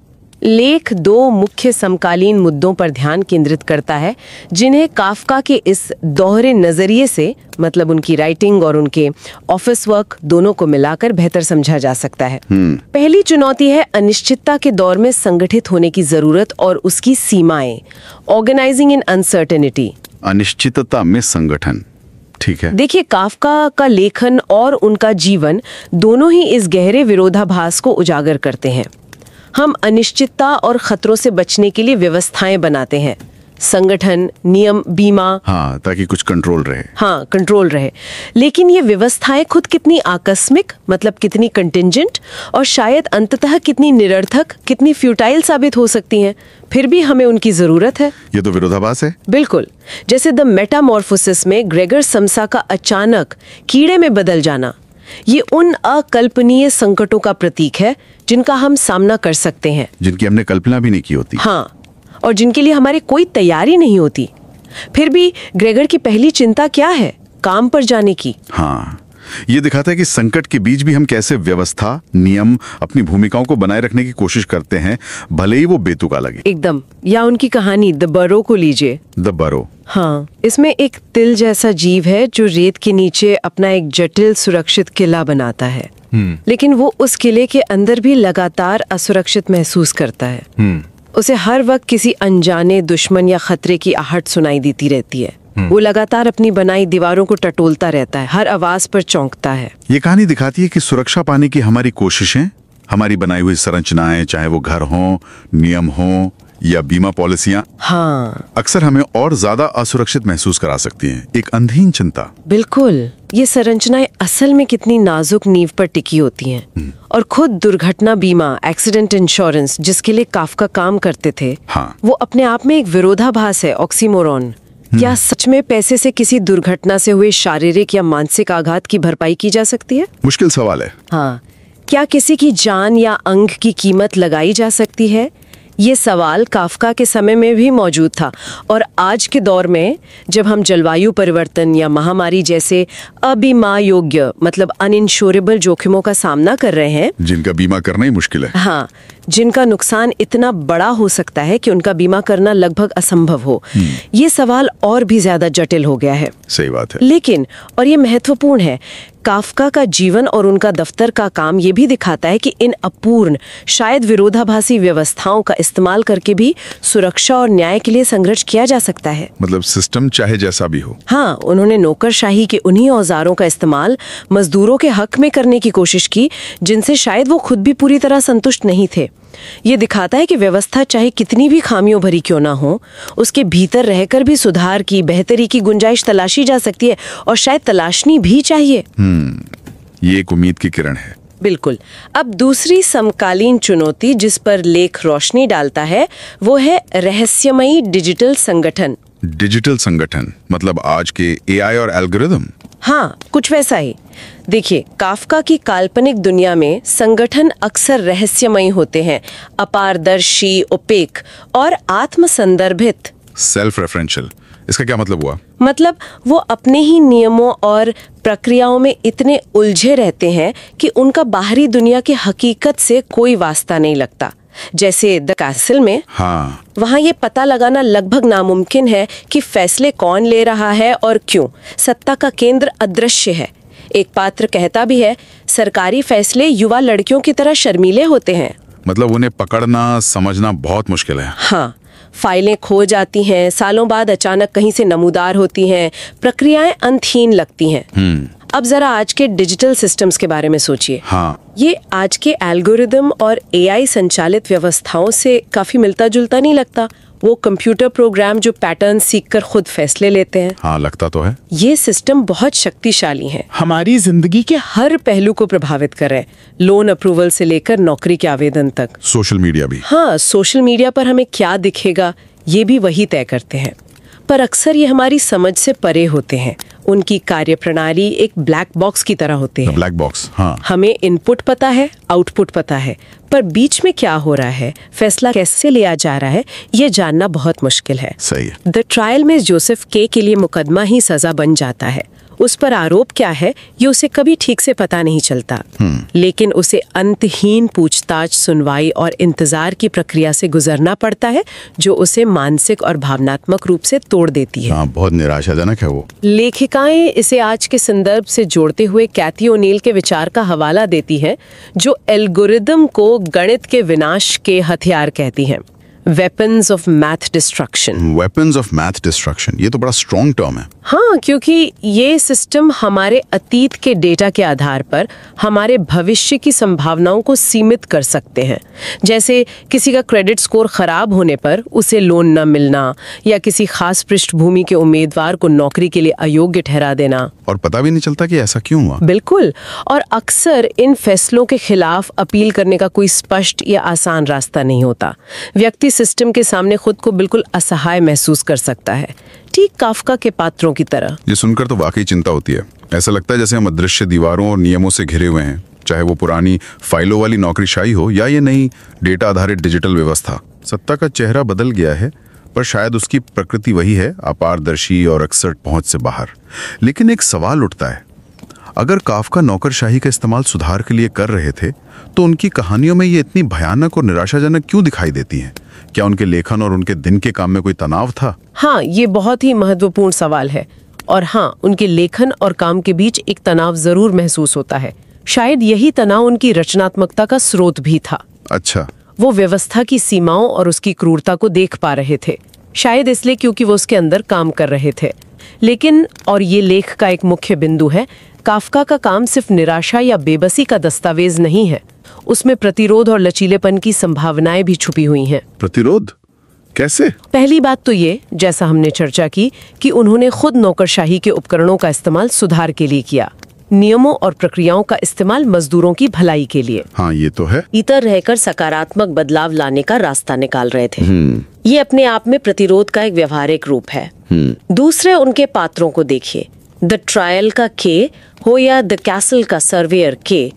लेख दो मुख्य समकालीन मुद्दों पर ध्यान केंद्रित करता है, जिन्हें काफका के इस दोहरे नजरिए से, मतलब उनकी राइटिंग और उनके ऑफिस वर्क दोनों को मिलाकर बेहतर समझा जा सकता है। पहली चुनौती है अनिश्चितता के दौर में संगठित होने की जरूरत और उसकी सीमाएं। ऑर्गेनाइजिंग इन अनसर्टेनिटी। अनिश्चितता में संगठन, ठीक है। देखिए, काफका का लेखन और उनका जीवन दोनों ही इस गहरे विरोधाभास को उजागर करते हैं। हम अनिश्चितता और खतरों से बचने के लिए व्यवस्थाएं बनाते हैं, संगठन, नियम, बीमा, हाँ, ताकि कुछ कंट्रोल रहे। हाँ, कंट्रोल रहे। लेकिन ये व्यवस्थाएं खुद कितनी आकस्मिक, मतलब कितनी कंटिंजेंट, और शायद अंततः कितनी निरर्थक, कितनी फ्यूटाइल साबित हो सकती हैं। फिर भी हमें उनकी जरूरत है। ये तो विरोधाभास है। बिल्कुल। जैसे द मेटामॉर्फोसिस में ग्रेगर समसा का अचानक कीड़े में बदल जाना, ये उन अकल्पनीय संकटों का प्रतीक है जिनका हम सामना कर सकते हैं, जिनकी हमने कल्पना भी नहीं की होती। हाँ, और जिनके लिए हमारी कोई तैयारी नहीं होती। फिर भी ग्रेगर की पहली चिंता क्या है? काम पर जाने की। हाँ, ये दिखाता है कि संकट के बीच भी हम कैसे व्यवस्था, नियम, अपनी भूमिकाओं को बनाए रखने की कोशिश करते हैं, भले ही वो बेतुका लगे। एकदम। या उनकी कहानी द बरो को लीजिए। द बरो। हाँ, इसमें एक तिल जैसा जीव है जो रेत के नीचे अपना एक जटिल सुरक्षित किला बनाता है, लेकिन वो उस किले के अंदर भी लगातार असुरक्षित महसूस करता है। उसे हर वक्त किसी अनजाने दुश्मन या खतरे की आहट सुनाई देती रहती है। वो लगातार अपनी बनाई दीवारों को टटोलता रहता है, हर आवाज पर चौंकता है। ये कहानी दिखाती है कि सुरक्षा पाने की हमारी कोशिशें, हमारी बनाई हुई संरचनाएं, चाहे वो घर हो, नियम हो या बीमा पॉलिसियां हाँ अक्सर हमें और ज्यादा असुरक्षित महसूस करा सकती हैं। एक अंधहीन चिंता। बिल्कुल, ये संरचनाएं असल में कितनी नाजुक नींव पर टिकी होती हैं। और खुद दुर्घटना बीमा, एक्सीडेंट इंश्योरेंस, जिसके लिए काफका काम करते थे, हाँ। वो अपने आप में एक विरोधाभास है, ऑक्सीमोरॉन। क्या सच में पैसे से किसी दुर्घटना से हुए शारीरिक या मानसिक आघात की भरपाई की जा सकती है? मुश्किल सवाल है। हाँ, क्या किसी की जान या अंग की कीमत लगाई जा सकती है? ये सवाल काफका के समय में भी मौजूद था, और आज के दौर में जब हम जलवायु परिवर्तन या महामारी जैसे अबीमा योग्य मतलब अनइंश्योरेबल जोखिमों का सामना कर रहे हैं, जिनका बीमा करना ही मुश्किल है। हाँ, जिनका नुकसान इतना बड़ा हो सकता है कि उनका बीमा करना लगभग असंभव हो, ये सवाल और भी ज्यादा जटिल हो गया है। सही बात है। लेकिन, और ये महत्वपूर्ण है, काफका का जीवन और उनका दफ्तर का काम ये भी दिखाता है कि इन अपूर्ण, शायद विरोधाभासी व्यवस्थाओं का इस्तेमाल करके भी सुरक्षा और न्याय के लिए संघर्ष किया जा सकता है। मतलब सिस्टम चाहे जैसा भी हो। हाँ, उन्होंने नौकरशाही के उन्हीं औजारों का इस्तेमाल मजदूरों के हक में करने की कोशिश की जिनसे शायद वो खुद भी पूरी तरह संतुष्ट नहीं थे। ये दिखाता है कि व्यवस्था चाहे कितनी भी खामियों भरी क्यों ना हो, उसके भीतर रहकर भी सुधार की, बेहतरी की गुंजाइश तलाशी जा सकती है, और शायद तलाशनी भी चाहिए। ये एक उम्मीद की किरण है। बिल्कुल। अब दूसरी समकालीन चुनौती जिस पर लेख रोशनी डालता है, वो है रहस्यमयी डिजिटल संगठन। डिजिटल संगठन मतलब आज के एआई और एल्गोरिदम। हाँ, कुछ वैसा ही। देखिए, काफका की काल्पनिक दुनिया में संगठन अक्सर रहस्यमयी होते हैं, अपारदर्शी, ओपेक और आत्मसंदर्भित। सेल्फ रेफरेंशियल, इसका क्या मतलब हुआ? मतलब वो अपने ही नियमों और प्रक्रियाओं में इतने उलझे रहते हैं कि उनका बाहरी दुनिया की हकीकत से कोई वास्ता नहीं लगता। जैसे द कैसल में, हाँ, वहाँ ये पता लगाना लगभग नामुमकिन है कि फैसले कौन ले रहा है और क्यों। सत्ता का केंद्र अदृश्य है। एक पात्र कहता भी है, सरकारी फैसले युवा लड़कियों की तरह शर्मीले होते हैं। मतलब उन्हें पकड़ना, समझना बहुत मुश्किल है। हाँ, फाइलें खो जाती हैं, सालों बाद अचानक कहीं से नमूदार होती हैं, प्रक्रियाएं अंतहीन लगती हैं। अब जरा आज के डिजिटल सिस्टम्स के बारे में सोचिए। हाँ, ये आज के एल्गोरिदम और एआई संचालित व्यवस्थाओं से काफी मिलता जुलता नहीं लगता? वो कंप्यूटर प्रोग्राम जो पैटर्न सीखकर खुद फैसले लेते हैं। हाँ, लगता तो है। ये सिस्टम बहुत शक्तिशाली हैं, हमारी जिंदगी के हर पहलू को प्रभावित कर रहे हैं, लोन अप्रूवल से लेकर नौकरी के आवेदन तक। सोशल मीडिया भी। हाँ, सोशल मीडिया पर हमें क्या दिखेगा ये भी वही तय करते हैं, पर अक्सर ये हमारी समझ से परे होते हैं। उनकी कार्यप्रणाली एक ब्लैक बॉक्स की तरह होते हैं। ब्लैक बॉक्स, हाँ। हमें इनपुट पता है, आउटपुट पता है, पर बीच में क्या हो रहा है, फैसला कैसे लिया जा रहा है, ये जानना बहुत मुश्किल है। सही है। द ट्रायल में जोसेफ के लिए मुकदमा ही सजा बन जाता है। उस पर आरोप क्या है ये उसे कभी ठीक से पता नहीं चलता, लेकिन उसे अंतहीन पूछताछ, सुनवाई और इंतजार की प्रक्रिया से गुजरना पड़ता है, जो उसे मानसिक और भावनात्मक रूप से तोड़ देती है। हाँ, बहुत निराशाजनक है वो। लेखिकाएं इसे आज के संदर्भ से जोड़ते हुए कैथी ओनील के विचार का हवाला देती हैं, जो एल्गोरिदम को गणित के विनाश के हथियार कहती हैं। Weapons of math destruction. Weapons of math destruction, ये तो बड़ा स्ट्रॉन्ग टर्म है। हाँ, क्योंकि ये सिस्टम हमारे अतीत के डेटा के आधार पर हमारे भविष्य की संभावनाओं को सीमित कर सकते हैं। जैसे किसी का क्रेडिट स्कोर खराब होने पर उसे लोन न मिलना, या किसी खास पृष्ठभूमि के उम्मीदवार को नौकरी के लिए अयोग्य ठहरा देना। और पता भी नहीं चलता कि ऐसा क्यों हुआ। बिल्कुल, और अक्सर इन फैसलों के खिलाफ अपील करने का कोई स्पष्ट या आसान रास्ता नहीं होता। व्यक्ति सिस्टम के सामने खुद को बिल्कुल असहाय महसूस कर सकता है, ठीक काफका के पात्रों की तरह। ये सुनकर तो वाकई चिंता होती है। ऐसा लगता है जैसे हम अदृश्य दीवारों और नियमों से घिरे हुए हैं, चाहे वो पुरानी फाइलों वाली नौकरीशाही हो या ये नई डेटा आधारित डिजिटल व्यवस्था। सत्ता का चेहरा बदल गया है, पर शायद उसकी प्रकृति वही है, अपारदर्शी और अक्सर पहुंच से बाहर। लेकिन एक सवाल उठता है, अगर काफका नौकरशाही का इस्तेमाल सुधार के लिए कर रहे थे, तो उनकी कहानियों में ये इतनी भयानक और निराशाजनक क्यों दिखाई देती हैं? क्या उनके लेखन और उनके दिन के काम में कोई तनाव था? हाँ, ये बहुत ही महत्वपूर्ण सवाल है। और हाँ, उनके लेखन और काम के बीच एक तनाव जरूर महसूस होता है। शायद यही तनाव उनकी रचनात्मकता का स्रोत भी था। अच्छा। वो व्यवस्था की सीमाओं और उसकी क्रूरता को देख पा रहे थे, शायद इसलिए क्योंकि वो उसके अंदर काम कर रहे थे। लेकिन, और ये लेख का एक मुख्य बिंदु है, काफका का काम सिर्फ निराशा या बेबसी का दस्तावेज नहीं है, उसमें प्रतिरोध और लचीलेपन की संभावनाएं भी छुपी हुई हैं। प्रतिरोध? कैसे? पहली बात तो ये, जैसा हमने चर्चा की, कि उन्होंने खुद नौकरशाही के उपकरणों का इस्तेमाल सुधार के लिए किया, नियमों और प्रक्रियाओं का इस्तेमाल मजदूरों की भलाई के लिए। हाँ, ये तो है। इतर रहकर सकारात्मक बदलाव लाने का रास्ता निकाल रहे थे। ये अपने आप में प्रतिरोध का एक व्यवहारिक रूप है। दूसरे उनके पात्रों को देखिए, द ट्रायल का के हो या द कैसल का सर्वेयर के,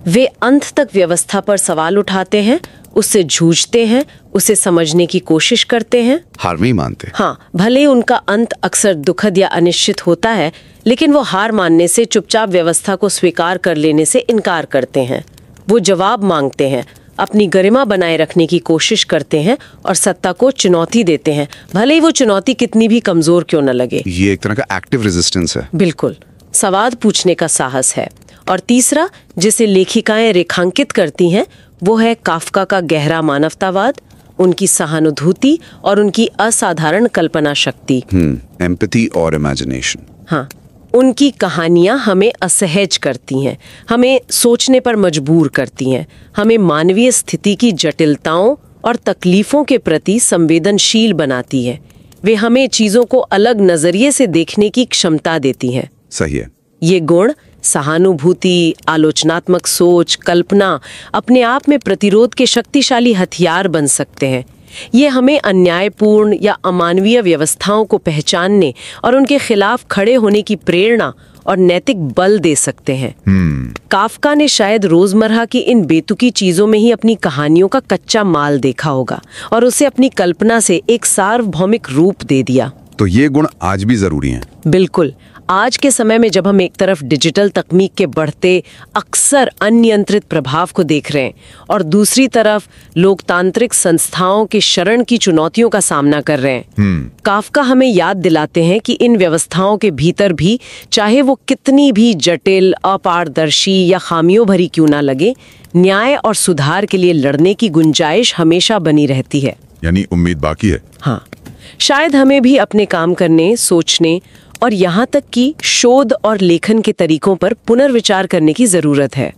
वे अंत तक व्यवस्था पर सवाल उठाते हैं, उससे जूझते हैं, उसे समझने की कोशिश करते हैं, हार नहीं मानते। हाँ, भले ही उनका अंत अक्सर दुखद या अनिश्चित होता है, लेकिन वो हार मानने से, चुपचाप व्यवस्था को स्वीकार कर लेने से इनकार करते हैं। वो जवाब मांगते हैं, अपनी गरिमा बनाए रखने की कोशिश करते हैं और सत्ता को चुनौती देते हैं, भले ही वो चुनौती कितनी भी कमजोर क्यों न लगे। ये एक तरह का एक्टिव रेजिस्टेंस है। बिल्कुल, सवाल पूछने का साहस है। और तीसरा, जिसे लेखिकाएं रेखांकित करती हैं, वो है काफका का गहरा मानवतावाद, उनकी सहानुभूति और उनकी असाधारण कल्पना शक्ति। एम्पैथी और इमेजिनेशन। हाँ, उनकी कहानियां हमें असहज करती हैं, हमें सोचने पर मजबूर करती हैं, हमें मानवीय स्थिति की जटिलताओं और तकलीफों के प्रति संवेदनशील बनाती है। वे हमें चीजों को अलग नजरिए से देखने की क्षमता देती हैं। सही है। ये गुण, सहानुभूति, आलोचनात्मक सोच, कल्पना, अपने आप में प्रतिरोध के शक्तिशाली हथियार बन सकते हैं। ये हमें अन्यायपूर्ण या अमानवीय व्यवस्थाओं को पहचानने और उनके खिलाफ खड़े होने की प्रेरणा और नैतिक बल दे सकते हैं। काफका ने शायद रोजमर्रा की इन बेतुकी चीजों में ही अपनी कहानियों का कच्चा माल देखा होगा और उसे अपनी कल्पना से एक सार्वभौमिक रूप दे दिया। तो ये गुण आज भी जरूरी हैं। बिल्कुल। आज के समय में जब हम एक तरफ डिजिटल तकनीक के बढ़ते अक्सर अनियंत्रित प्रभाव को देख रहे हैं और दूसरी तरफ लोकतांत्रिक संस्थाओं के शरण की चुनौतियों का सामना कर रहे हैं, काफका हमें याद दिलाते हैं कि इन व्यवस्थाओं के भीतर भी, चाहे वो कितनी भी जटिल, अपारदर्शी या खामियों भरी क्यों ना लगे, न्याय और सुधार के लिए लड़ने की गुंजाइश हमेशा बनी रहती है। यानी उम्मीद बाकी है। हाँ, शायद हमें भी अपने काम करने, सोचने और यहाँ तक कि शोध और लेखन के तरीकों पर पुनर्विचार करने की जरूरत है।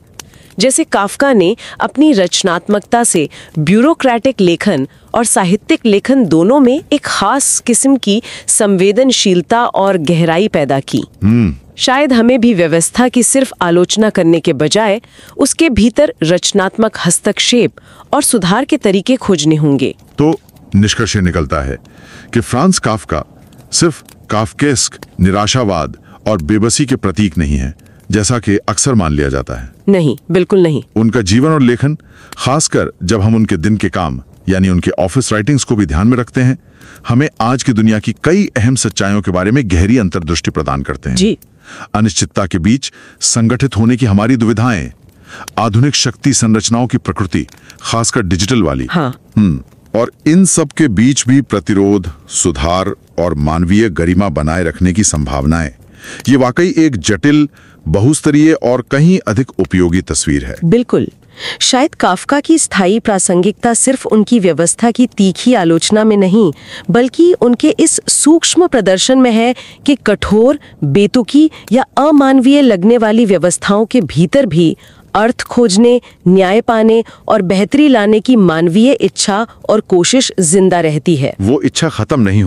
जैसे काफका ने अपनी रचनात्मकता से ब्यूरोक्रेटिक लेखन और साहित्यिक लेखन दोनों में एक खास किस्म की संवेदनशीलता और गहराई पैदा की। शायद हमें भी व्यवस्था की सिर्फ आलोचना करने के बजाय उसके भीतर रचनात्मक हस्तक्षेप और सुधार के तरीके खोजने होंगे। तो निष्कर्ष निकलता है कि फ्रांज काफका सिर्फ काफकेस्क निराशावाद और बेबसी के प्रतीक नहीं है, जैसा कि अक्सर मान लिया जाता है। नहीं, बिल्कुल नहीं। उनका जीवन और लेखन, खासकर जब हम उनके दिन के काम यानी उनके ऑफिस राइटिंग्स को भी ध्यान में रखते हैं, हमें आज की दुनिया की कई अहम सच्चाइयों के बारे में गहरी अंतर्दृष्टि प्रदान करते हैं। जी। अनिश्चितता के बीच संगठित होने की हमारी दुविधाएं, आधुनिक शक्ति संरचनाओं की प्रकृति, खासकर डिजिटल वाली। हाँ। और इन सब के बीच भी प्रतिरोध, सुधार और मानवीय गरिमा बनाए रखने की संभावनाएं, ये वाकई एक जटिल, बहुस्तरीय और कहीं अधिक उपयोगी तस्वीर है। बिल्कुल। शायद काफका की स्थायी प्रासंगिकता सिर्फ उनकी व्यवस्था की तीखी आलोचना में नहीं, बल्कि उनके इस सूक्ष्म प्रदर्शन में है कि कठोर, बेतुकी या अमानवीय लगने वाली व्यवस्थाओं के भीतर भी अर्थ खोजने, न्याय पाने और बेहतरी लाने की मानवीय इच्छा और कोशिश जिंदा रहती है। वो इच्छा खत्म नहीं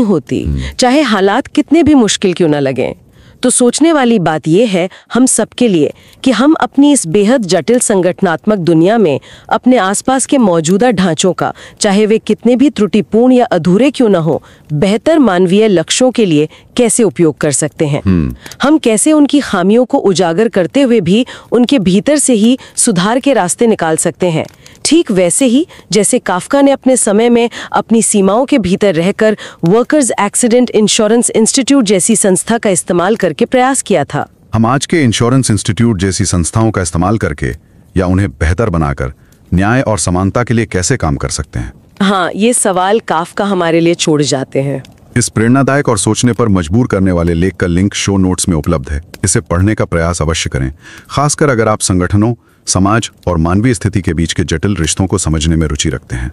होती। चाहे हालात कितने भी मुश्किल क्यों न लगें। तो सोचने वाली बात यह है हम सबके लिए कि हम अपनी इस बेहद जटिल संगठनात्मक दुनिया में अपने आसपास के मौजूदा ढांचों का, चाहे वे कितने भी त्रुटिपूर्ण या अधूरे क्यों न हो, बेहतर मानवीय लक्ष्यों के लिए कैसे उपयोग कर सकते हैं। हम कैसे उनकी खामियों को उजागर करते हुए भी उनके भीतर से ही सुधार के रास्ते निकाल सकते हैं। ठीक वैसे ही जैसे काफका ने अपने समय में अपनी सीमाओं के भीतर रहकर वर्कर्स एक्सीडेंट इंश्योरेंस इंस्टीट्यूट जैसी संस्था का इस्तेमाल करके प्रयास किया था। हम आज के इंश्योरेंस इंस्टीट्यूट जैसी संस्थाओं का इस्तेमाल करके या उन्हें बेहतर बनाकर न्याय और समानता के लिए कैसे काम कर सकते हैं? हाँ, ये सवाल काफका हमारे लिए छोड़ जाते हैं। इस प्रेरणादायक और सोचने पर मजबूर करने वाले लेख का लिंक शो नोट्स में उपलब्ध है। इसे पढ़ने का प्रयास अवश्य करें, खासकर अगर आप संगठनों, समाज और मानवीय स्थिति के बीच के जटिल रिश्तों को समझने में रुचि रखते हैं।